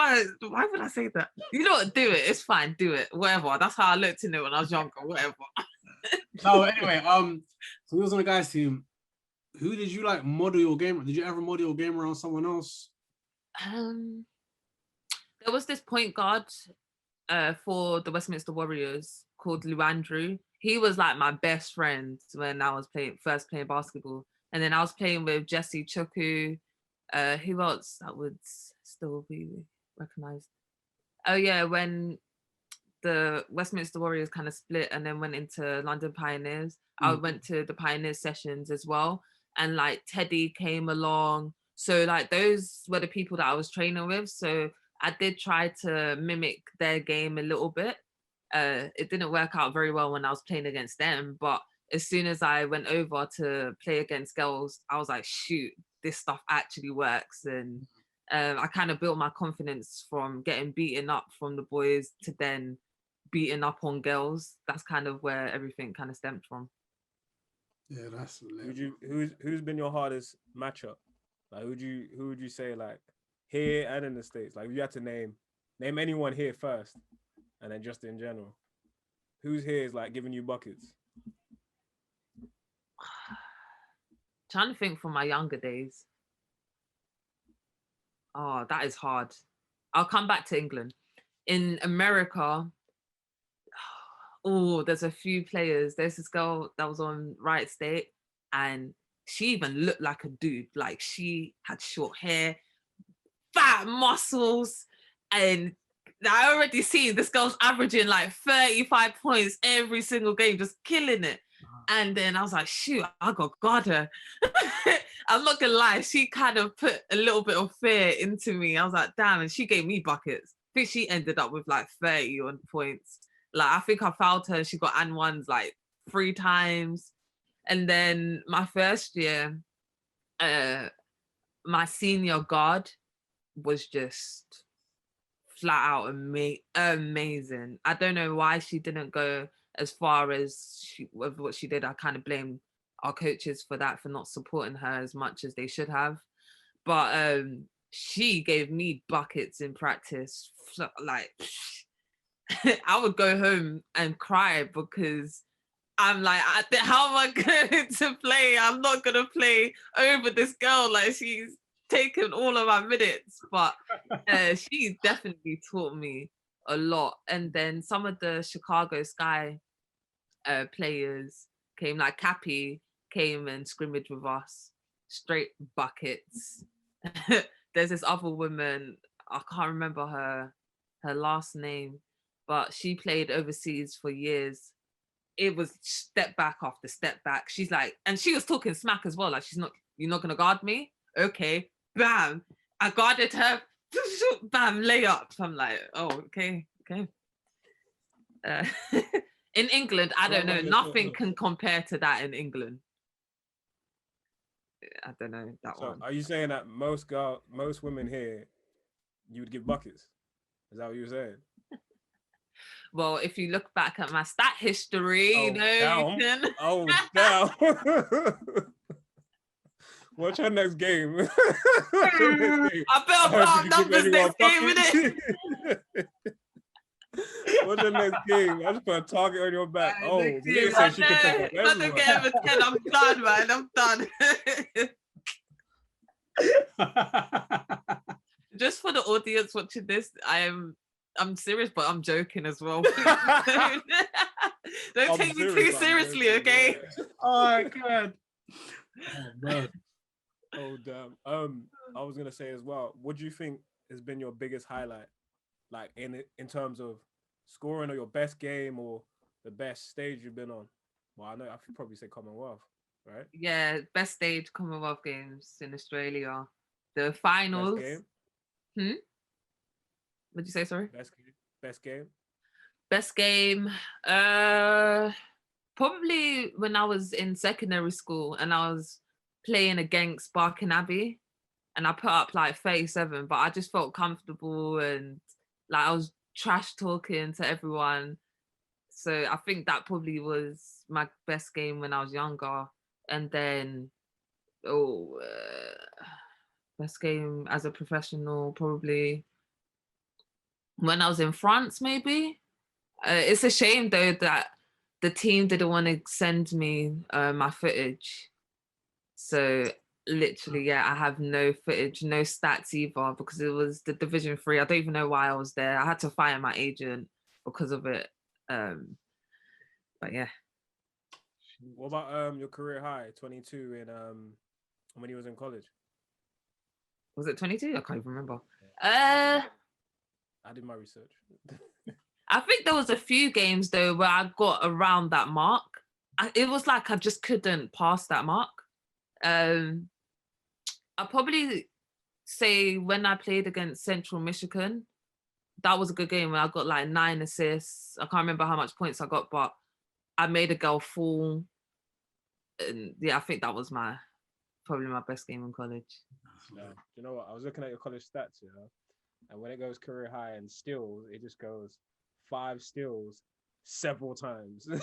would I say that? You know what? Do it. It's fine. Do it. Whatever. That's how I looked in it when I was younger. Whatever. No, anyway, so we was on the guys' team. Who did you like model your game? Did you ever model your game around someone else? There was this point guard for the Westminster Warriors called Luandrew. He was like my best friend when I was first playing basketball. And then I was playing with Jesse Chukwu. Who else that would still be recognized? Oh yeah, when the Westminster Warriors kind of split and then went into London Pioneers, I went to the Pioneers sessions as well. And like Teddy came along. So like those were the people that I was training with. So I did try to mimic their game a little bit. It didn't work out very well when I was playing against them, but as soon as I went over to play against girls, I was like, shoot, this stuff actually works. And I kind of built my confidence from getting beaten up from the boys to then beating up on girls. That's kind of where everything kind of stemmed from. Yeah, that's who's been your hardest matchup? Like who would you say like here and in the States? Like if you had to name anyone here first, and then just in general, who's here is like giving you buckets? Trying to think from my younger days. Oh, that is hard. I'll come back to England. In America, there's a few players. There's this girl that was on Riot State, and she even looked like a dude. Like she had short hair, fat muscles, and I already see this girl's averaging like 35 points every single game, just killing it. And then I was like, shoot, I got guard her. I'm not gonna lie, she kind of put a little bit of fear into me. I was like, damn, and she gave me buckets. I think she ended up with like 30 on points. Like, I think I fouled her and she got and ones like 3 times. And then my first year, my senior guard was just flat out amazing. I don't know why she didn't go as far as with what she did. I kind of blame our coaches for that, for not supporting her as much as they should have. But she gave me buckets in practice. Like, I would go home and cry because I'm like, how am I going to play? I'm not going to play over this girl. Like, she's taken all of my minutes. But she definitely taught me a lot. And then some of the Chicago Sky players came, like Cappy came and scrimmaged with us, straight buckets. There's this other woman, I can't remember her last name, but she played overseas for years. It was step back after step back. She's like, and she was talking smack as well. Like, you're not gonna guard me? Okay, bam. I guarded her, bam, layup. I'm like, oh, okay. In England, I don't know. Nothing can compare to that in England. I don't know that one. Are you saying that most women here, you would give buckets? Is that what you were saying? Well, if you look back at my stat history, you can. Oh, damn. What's your next game? I better put up numbers next game, innit? What's your next game? I just put a target on your back. Melita said she can take up everyone. Let get over 10. I'm done, man. I'm done. Just for the audience watching this, I'm serious, but I'm joking as well. Don't take me too seriously, okay? Oh, God. Oh, man. Oh, damn. I was gonna say as well, what do you think has been your biggest highlight, like in terms of scoring, or your best game, or the best stage you've been on? Well, I could probably say Commonwealth, right? Yeah, best stage Commonwealth Games in Australia. The finals. Best game? What'd you say, sorry? Best game? Best game. Probably when I was in secondary school and I was playing against Barking Abbey and I put up like 37, but I just felt comfortable and like I was trash talking to everyone. So I think that probably was my best game when I was younger. And then, best game as a professional, probably when I was in France, maybe. It's a shame though that the team didn't want to send me my footage. So literally, yeah, I have no footage, no stats either, because it was the Division 3. I don't even know why I was there. I had to fire my agent because of it. But yeah. What about your career high, 22, in when you was in college? Was it 22? I can't even remember. I did my research. I think there was a few games though where I got around that mark. It was like I just couldn't pass that mark. I'll probably say when I played against Central Michigan, that was a good game where I got like 9 assists. I can't remember how much points I got, but I made a girl fall. And yeah, I think that was probably my best game in college. No, you know what? I was looking at your college stats, and when it goes career high and steals, it just goes 5 steals several times. Yeah,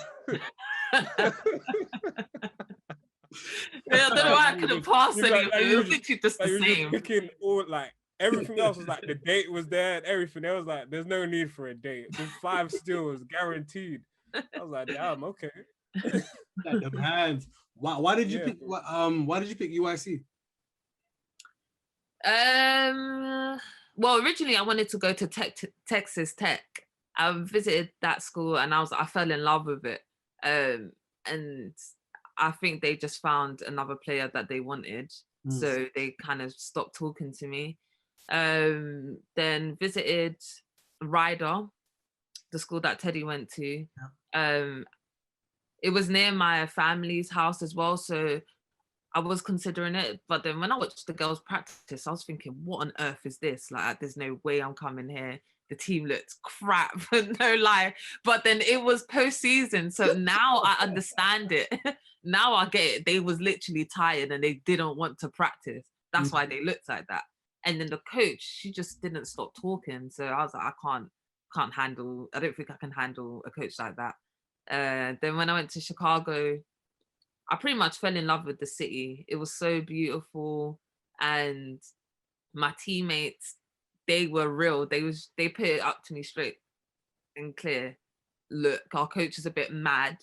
I don't know why I couldn't pass anything. It was literally just the same. Picking all, like, everything else was like the date was there and everything. It was like there's no need for a date. Just 5 steals guaranteed. I was like, damn, okay. Them hands. Why did you pick? Why did you pick UIC? Well, originally I wanted to go to Texas Tech. I visited that school and I fell in love with it. And I think they just found another player that they wanted. So they kind of stopped talking to me. Then visited Ryder, the school that Teddy went to. Yeah. It was near my family's house as well. So I was considering it, but then when I watched the girls practice, I was thinking, what on earth is this? Like, there's no way I'm coming here. The team looked crap, no lie. But then it was postseason, so now I understand it. Now I get it. They was literally tired and they didn't want to practice. That's why they looked like that. And then the coach, she just didn't stop talking. So I was like, I can't handle. I don't think I can handle a coach like that. Then when I went to Chicago, I pretty much fell in love with the city. It was so beautiful, and my teammates, they were real. They put it up to me straight and clear. Look, our coach is a bit mad,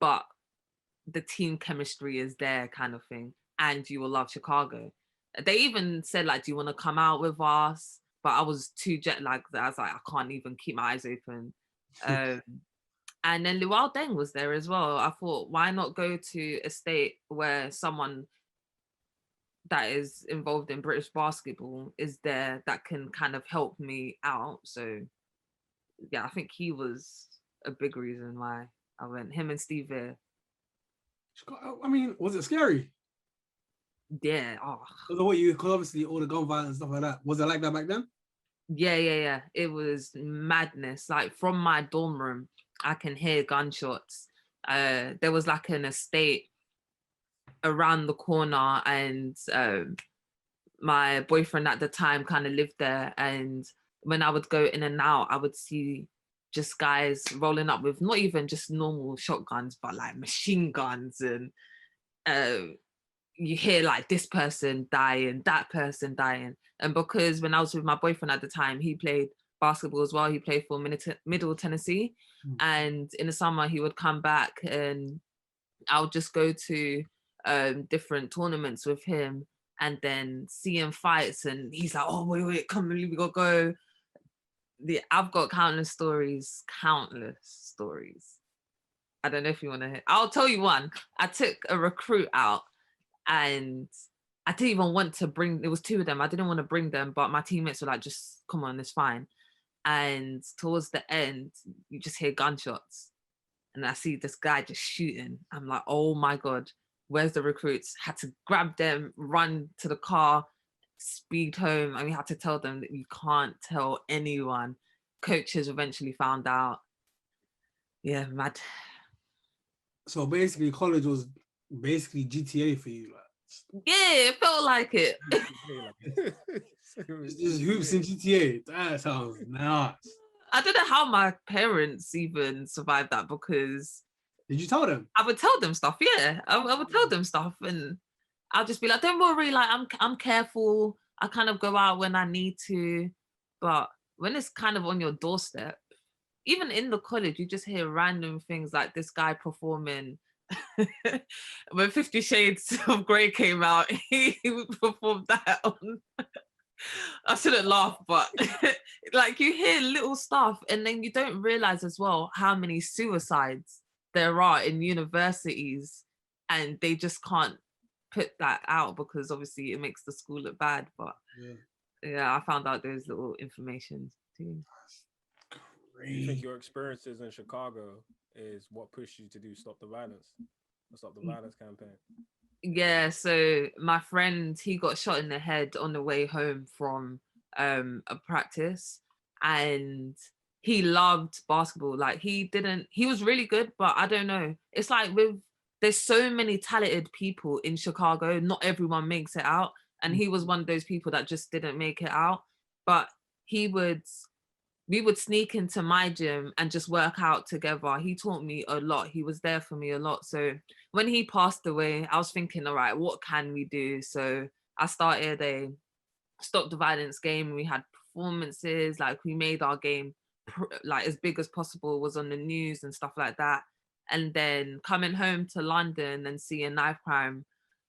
but the team chemistry is there, kind of thing, and you will love Chicago. They even said, like, do you want to come out with us? But I was too jet lagged that I was like, I can't even keep my eyes open. And then Luau Deng was there as well. I thought, why not go to a state where someone that is involved in British basketball is there that can kind of help me out? So yeah, I think he was a big reason why I went. Him and Steve Veer. I mean, was it scary? Yeah. Because obviously all the gun violence and stuff like that. Was it like that back then? Yeah. It was madness. Like, from my dorm room, I can hear gunshots. There was like an estate around the corner, and my boyfriend at the time kind of lived there. And when I would go in and out, I would see just guys rolling up with not even just normal shotguns, but like machine guns. And you hear like this person dying, that person dying. And because when I was with my boyfriend at the time, he played basketball as well. He played for Middle Tennessee. And in the summer, he would come back and I would just go to different tournaments with him and then see him fights. And he's like, oh, wait, come, we gotta go. I've got countless stories. I don't know if you want to hear. I'll tell you one. I took a recruit out and I didn't even want to bring, there was two of them. I didn't want to bring them, but my teammates were like, just come on, it's fine. And towards the end, you just hear gunshots. And I see this guy just shooting. I'm like, oh my God, where's the recruits? Had to grab them, run to the car, speed home. And we had to tell them that you can't tell anyone. Coaches eventually found out. Yeah, mad. So basically, college was basically GTA for you. Like, yeah, it felt like it. Just hoops in GTA. That sounds nuts. I don't know how my parents even survived that, because did you tell them? I would tell them stuff. Yeah, I would tell them stuff, and I'll just be like, "Don't worry, like I'm careful. I kind of go out when I need to, but when it's kind of on your doorstep, even in the college, you just hear random things like this guy performing." When 50 Shades of Grey came out, he performed that on. I shouldn't laugh, but like, you hear little stuff and then you don't realize as well how many suicides there are in universities, and they just can't put that out because obviously it makes the school look bad. But yeah, I found out those little information too. Do you think your experiences in Chicago is what pushed you to do Stop the Violence campaign? Yeah, so my friend, he got shot in the head on the way home from a practice, and he loved basketball. Like, he was really good, but I don't know. It's like there's so many talented people in Chicago, not everyone makes it out. And he was one of those people that just didn't make it out. But we would sneak into my gym and just work out together. He taught me a lot. He was there for me a lot. So when he passed away, I was thinking, all right, what can we do? So I started a Stop the Violence game. We had performances, like we made our game like as big as possible, was on the news and stuff like that. And then coming home to London and seeing knife crime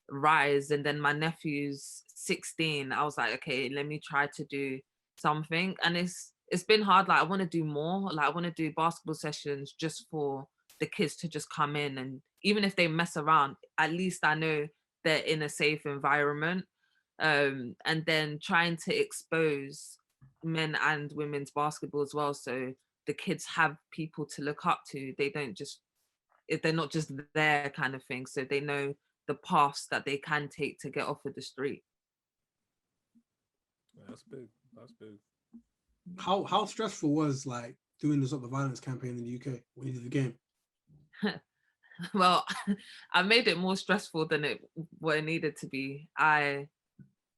rise, and then my nephew's 16, I was like, okay, let me try to do something. And it's been hard. Like, I want to do more. Like, I want to do basketball sessions just for the kids to just come in, and even if they mess around, at least I know they're in a safe environment. And then trying to expose men and women's basketball as well, so the kids have people to look up to. They're not just there, kind of thing. So they know the paths that they can take to get off of the street. Yeah, that's big. That's big. How stressful was like doing the sort of violence campaign in the UK when you did the game? Well, I made it more stressful than what it needed to be. I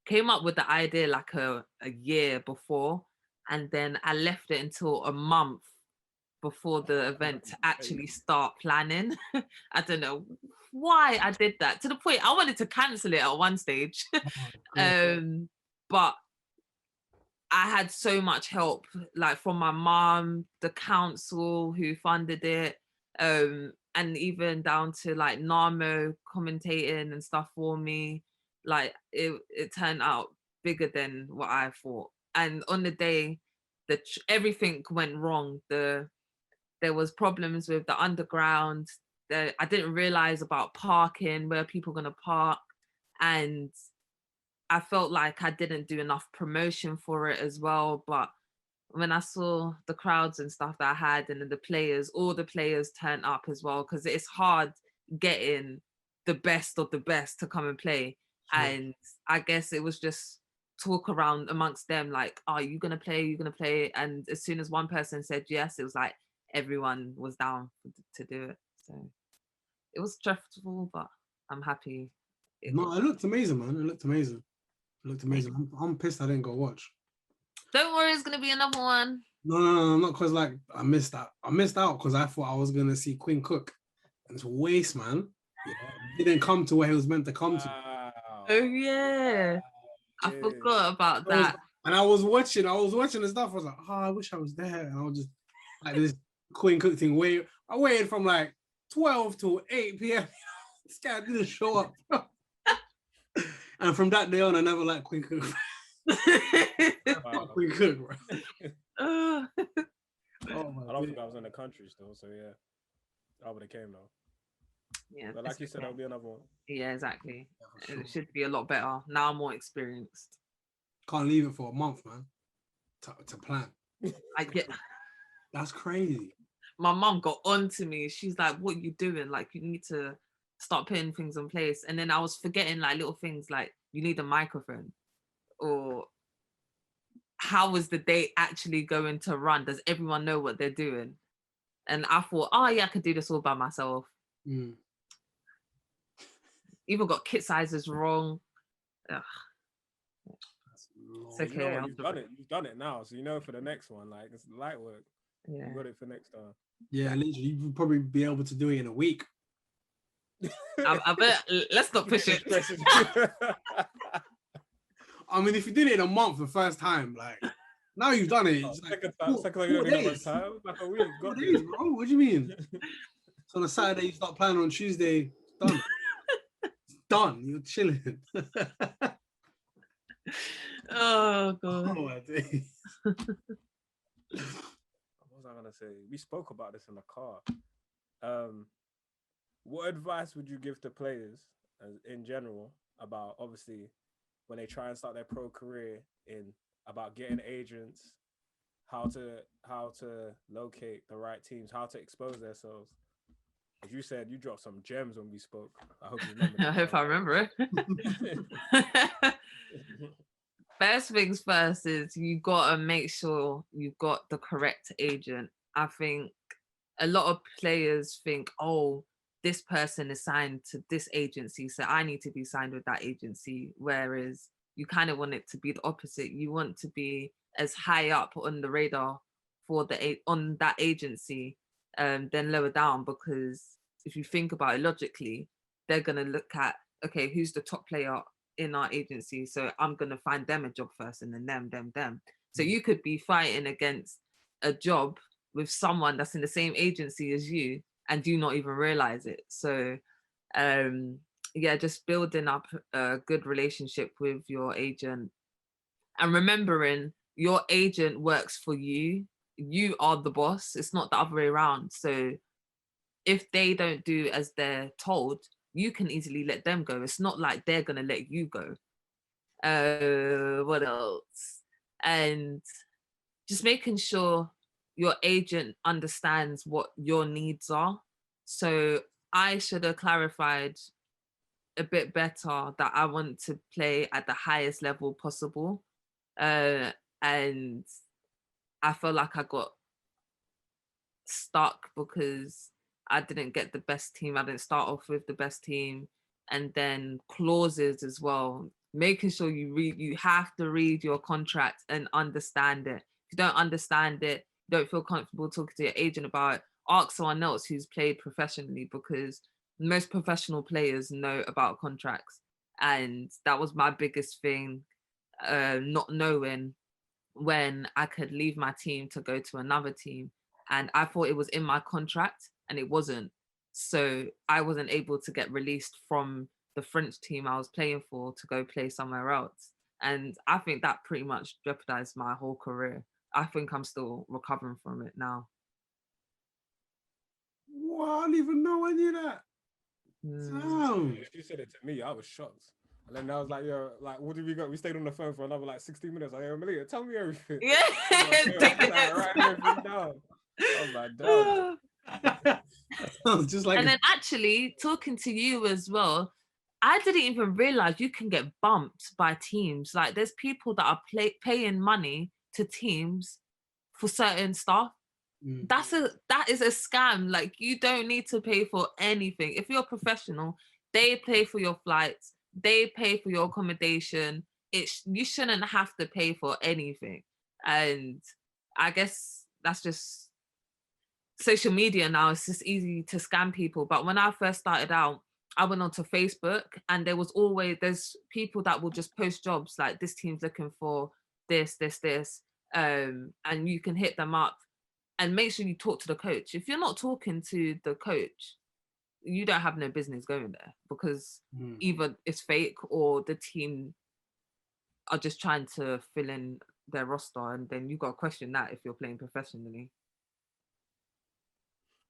came up with the idea like a year before, and then I left it until a month before the event to actually start planning. I don't know why I did that, to the point I wanted to cancel it at one stage. But I had so much help, like from my mom, the council who funded it, and even down to like Namo commentating and stuff for me. Like it turned out bigger than what I thought. And on the day that everything went wrong, there was problems with the underground. I didn't realize about parking, where people are gonna park, and I felt like I didn't do enough promotion for it as well. But when I saw the crowds and stuff that I had, and then all the players turned up as well, because it's hard getting the best of the best to come and play. Sure. And I guess it was just talk around amongst them, like, are you gonna play? Are you gonna play? And as soon as one person said yes, it was like everyone was down to do it. So it was stressful, but I'm happy. It looked amazing, man. It looked amazing. I'm pissed I didn't go watch. Don't worry, it's gonna be another one. No, not because like I missed out. I missed out because I thought I was gonna see Quinn Cook, and it's a waste, man. He didn't come to where he was meant to come to. Oh yeah, I forgot about that. And I was watching the stuff. I was like, oh, I wish I was there. And I was just like this Quinn Cook thing. I waited from like 12 to 8 p.m. This guy didn't show up. And from that day on, I never liked Quinn Cook. Quinn Cook, bro. I don't think I was in the country still, so yeah, I would have came though. Yeah, but like you said, there'll be another one. Yeah, exactly. Yeah, sure. It should be a lot better. Now I'm more experienced. Can't leave it for a month, man. To plan. I get. That's crazy. My mum got on to me. She's like, "What are you doing? Like, you need to start putting things in place." And then I was forgetting like little things, like you need a microphone, or how is the day actually going to run? Does everyone know what they're doing? And I thought, oh yeah, I could do this all by myself. Even got kit sizes wrong. Ugh. It's okay. You know, you've done it now, so you know for the next one, like it's light work. Yeah. You got it for next time. Yeah, literally, you will probably be able to do it in a week. I bet. Let's not push it. I mean, if you did it in a month the first time, like now you've done it. It's like, second time you don't need much time. Like a week. Got days, bro. What do you mean? So on a Saturday you start planning, on Tuesday, done. It's done. You're chilling. Oh god. Oh my days. What was I gonna say? We spoke about this in the car. What advice would you give to players in general about, obviously, when they try and start their pro career, about getting agents, how to locate the right teams, how to expose themselves? As you said, you dropped some gems when we spoke. I hope you remember. I hope I remember it. First things first is you gotta make sure you've got the correct agent. I think a lot of players think, oh, this person is signed to this agency, so I need to be signed with that agency. Whereas you kind of want it to be the opposite. You want to be as high up on the radar for on that agency than lower down, because if you think about it logically, they're gonna look at, okay, who's the top player in our agency? So I'm gonna find them a job first, and then them. So you could be fighting against a job with someone that's in the same agency as you and do not even realize it. So yeah, just building up a good relationship with your agent, and remembering your agent works for you. You are the boss. It's not the other way around. So if they don't do as they're told, you can easily let them go. It's not like they're gonna let you go. What else? And just making sure your agent understands what your needs are. So I should have clarified a bit better, that I want to play at the highest level possible. And I feel like I got stuck because I didn't get the best team. I didn't start off with the best team. And then clauses as well, making sure you have to read your contract and understand it. If you don't understand it, don't feel comfortable talking to your agent about it, ask someone else who's played professionally, because most professional players know about contracts. And that was my biggest thing, not knowing when I could leave my team to go to another team. And I thought it was in my contract and it wasn't. So I wasn't able to get released from the French team I was playing for to go play somewhere else. And I think that pretty much jeopardized my whole career. I think I'm still recovering from it now. Wow, I didn't even know I knew that. Damn. If you said it to me, I was shocked. And then I was like, yo, like, what did we got? We stayed on the phone for another like 60 minutes. Like, yo, Melita, tell me everything. Yeah. Writing everything down. Oh my God. Just like, and then actually talking to you as well, I didn't even realize you can get bumped by teams. Like, there's people that are paying money to teams for certain stuff. That is a scam. Like, you don't need to pay for anything. If you're a professional, they pay for your flights, they pay for your accommodation. You shouldn't have to pay for anything. And I guess that's just social media now. It's just easy to scam people. But when I first started out, I went onto Facebook, and there's people that will just post jobs like, this team's looking for this, and you can hit them up and make sure you talk to the coach. If you're not talking to the coach, you don't have no business going there, because either it's fake or the team are just trying to fill in their roster, and then you got to question that if you're playing professionally.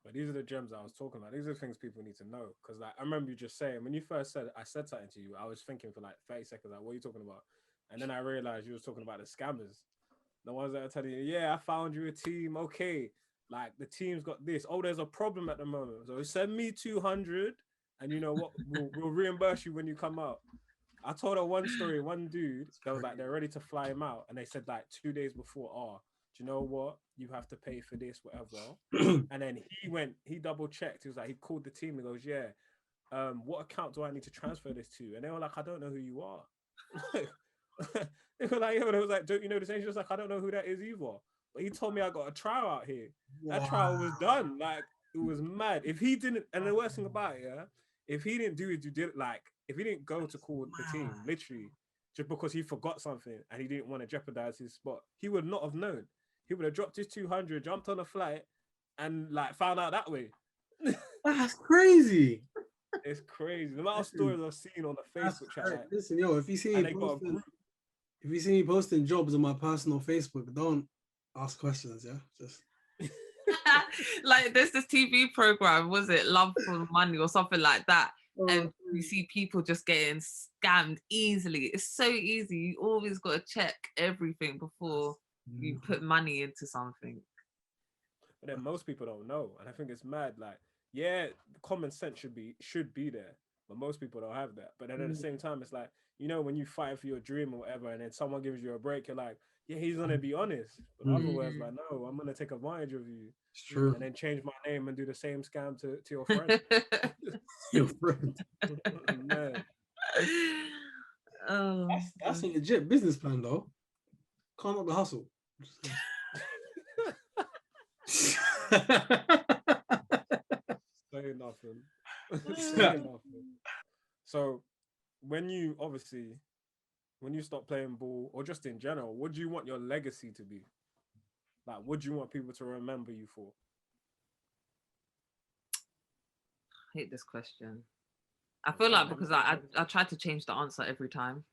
But these are the gems I was talking about. These are the things people need to know. Because like, I remember you just saying, when you first said, I said something to you, I was thinking for like 30 seconds, like, what are you talking about? And then I realized you was talking about the scammers. The ones that are telling you, yeah, I found you a team. Okay, like, the team's got this. Oh, there's a problem at the moment. So send me 200, and you know what? We'll reimburse you when you come out. I told her one story. One dude that was like, they're ready to fly him out, and they said like 2 days before, oh, do you know what? You have to pay for this, whatever. And then he double checked. He was like, he called the team. He goes, yeah, what account do I need to transfer this to? And they were like, I don't know who you are. They were like, it was like, don't you know this? And she was like, I don't know who that is either. But he told me I got a trial out here. Wow. That trial was done. Like, it was mad. If he didn't, and the worst thing about it, yeah, if he didn't do it, if he didn't go to call the team, literally, just because he forgot something and he didn't want to jeopardize his spot, he would not have known. He would have dropped his 200, jumped on a flight, and like found out that way. That's crazy. It's crazy. The amount of stories I've seen on the Facebook chat. Like, listen, yo, if you see me posting jobs on my personal Facebook, don't ask questions. Yeah, just like, there's this TV program, was it Love for Money or something like that? And you see people just getting scammed easily. It's so easy. You always got to check everything before you put money into something. But then most people don't know, and I think it's mad. Like, yeah, common sense should be there, but most people don't have that. But then at the same time, it's like, you know, when you fight for your dream or whatever, and then someone gives you a break, you're like, yeah, he's gonna be honest. But otherwise, like, no, I'm gonna take advantage of you. It's true. And then change my name and do the same scam to your friend. Your friend. Man. That's a legit business plan, though. Can't knock the hustle. Say nothing. Say nothing. So, when you stop playing ball, or just in general, what do you want your legacy to be? Like, what do you want people to remember you for? I hate this question. I feel like, because I try to change the answer every time.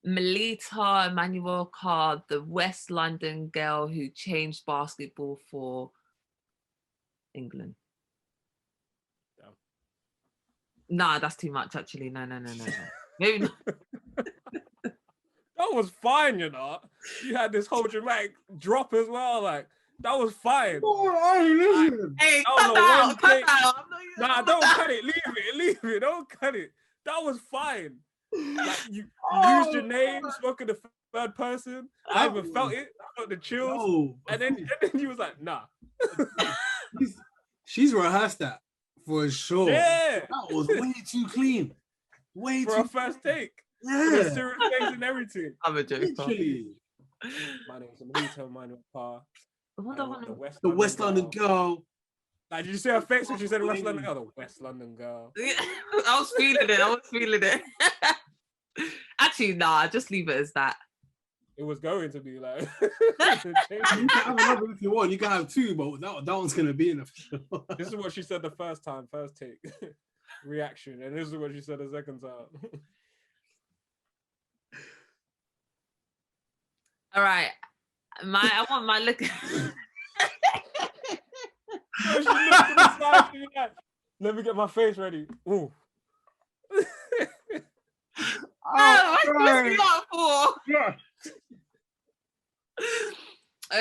Melita Emanuel-Carr, the West London girl who changed basketball for England. Damn. Nah, that's too much, actually. No. Maybe not. That was fine, you know. You had this whole dramatic drop as well. Like, That was fine. Oh, hey, listen. Hey, That was cut a out, one cut take. out. Nah, don't cut it. Leave it. Don't cut it. That was fine. Like you used your name, spoke in the third person. I even felt it. I felt the chills. No, And then he was like, nah. she's rehearsed that for sure. Yeah. That was way too clean. Way For too a first take. Yeah. With a serious face and everything. I'm a joker. Literally. My name is Melita Emanuel-Carr. What The West London girl. Like, did you see her face when she said the West London girl? The West London girl. I was feeling it. Actually, nah, just leave it as that. It was going to be like. You can have another if you want. You can have two, but that one's gonna be enough. This is what she said the first time, first take. Reaction. And this is what she said the second time. All right. I want my look. She looked to the side, she was like, let me get my face ready. Ooh. What's me up for? Yeah.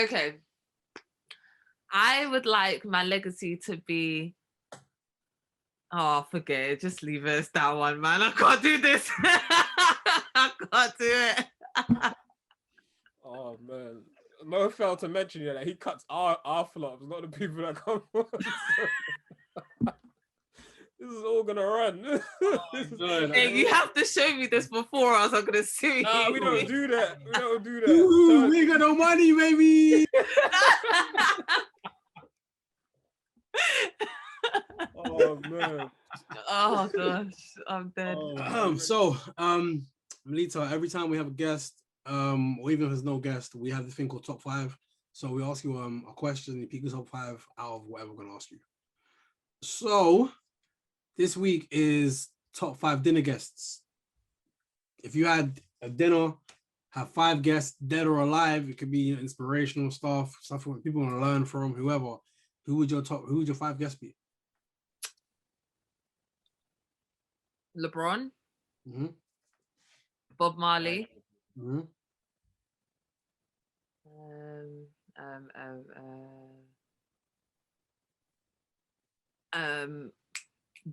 Okay. I would like my legacy to be. Oh, forget it. Just leave it as that one, man. I can't do this. I can't do it. Oh man. Mo failed to mention that he cuts our flops, not the people that come on. This is all gonna run. Hey, you have to show me this before, or else I'm gonna sue you. Nah, we don't do that. We don't do that. Ooh, we ain't got no money, baby. Oh man. Oh gosh, I'm dead. Melita, every time we have a guest, or even if there's no guest, we have this thing called top 5. So we ask you a question, you pick the top 5 out of whatever we're gonna ask you. So this week is top 5 dinner guests. If you had a dinner, have 5 guests, dead or alive, it could be inspirational stuff what people want to learn from, whoever. Who would your 5 guests be? LeBron, Mm-hmm. Bob Marley, Mm-hmm.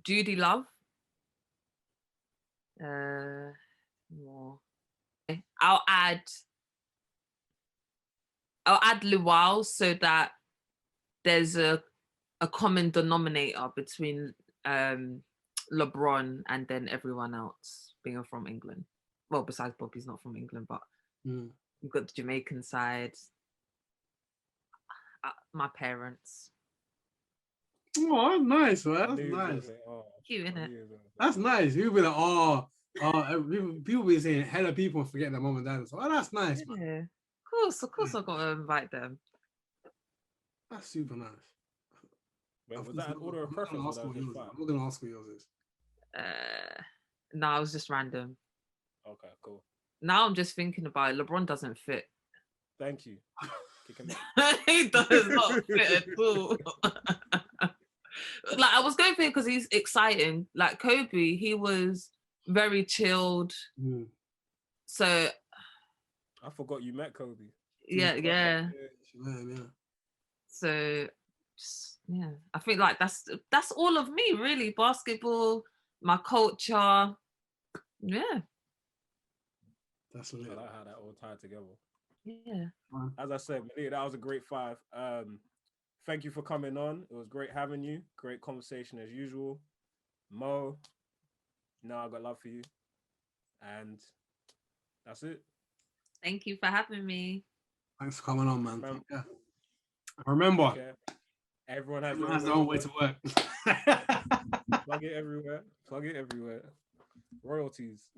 Judy Love. More. I'll add Luau so that there's a common denominator between LeBron and then everyone else being from England. Well, besides Bobby's not from England, but you've got the Jamaican side. My parents. Oh, that's nice, man. That's nice. Cute, innit? That's nice. People be like, people be saying hella people and forgetting their mom and dad. So, that's nice, man. Yeah. Of course I've got to invite them. That's super nice. Wait, was that an order of preference? I'm not gonna ask what yours is. No, it was just random. Okay, cool. Now I'm just thinking about it. LeBron doesn't fit. Thank you. He does not fit at all. Like I was going for him because he's exciting. Like Kobe, he was very chilled. So I forgot you met Kobe. Yeah. So yeah, I think like that's all of me really. Basketball, my culture. Yeah. That's lit. I like how that all tied together. Yeah. As I said, Melita, that was a great 5. Thank you for coming on. It was great having you. Great conversation as usual. Mo, I got love for you. And that's it. Thank you for having me. Thanks for coming on, man. Remember, everyone has their own way to work. Plug it everywhere. Royalties.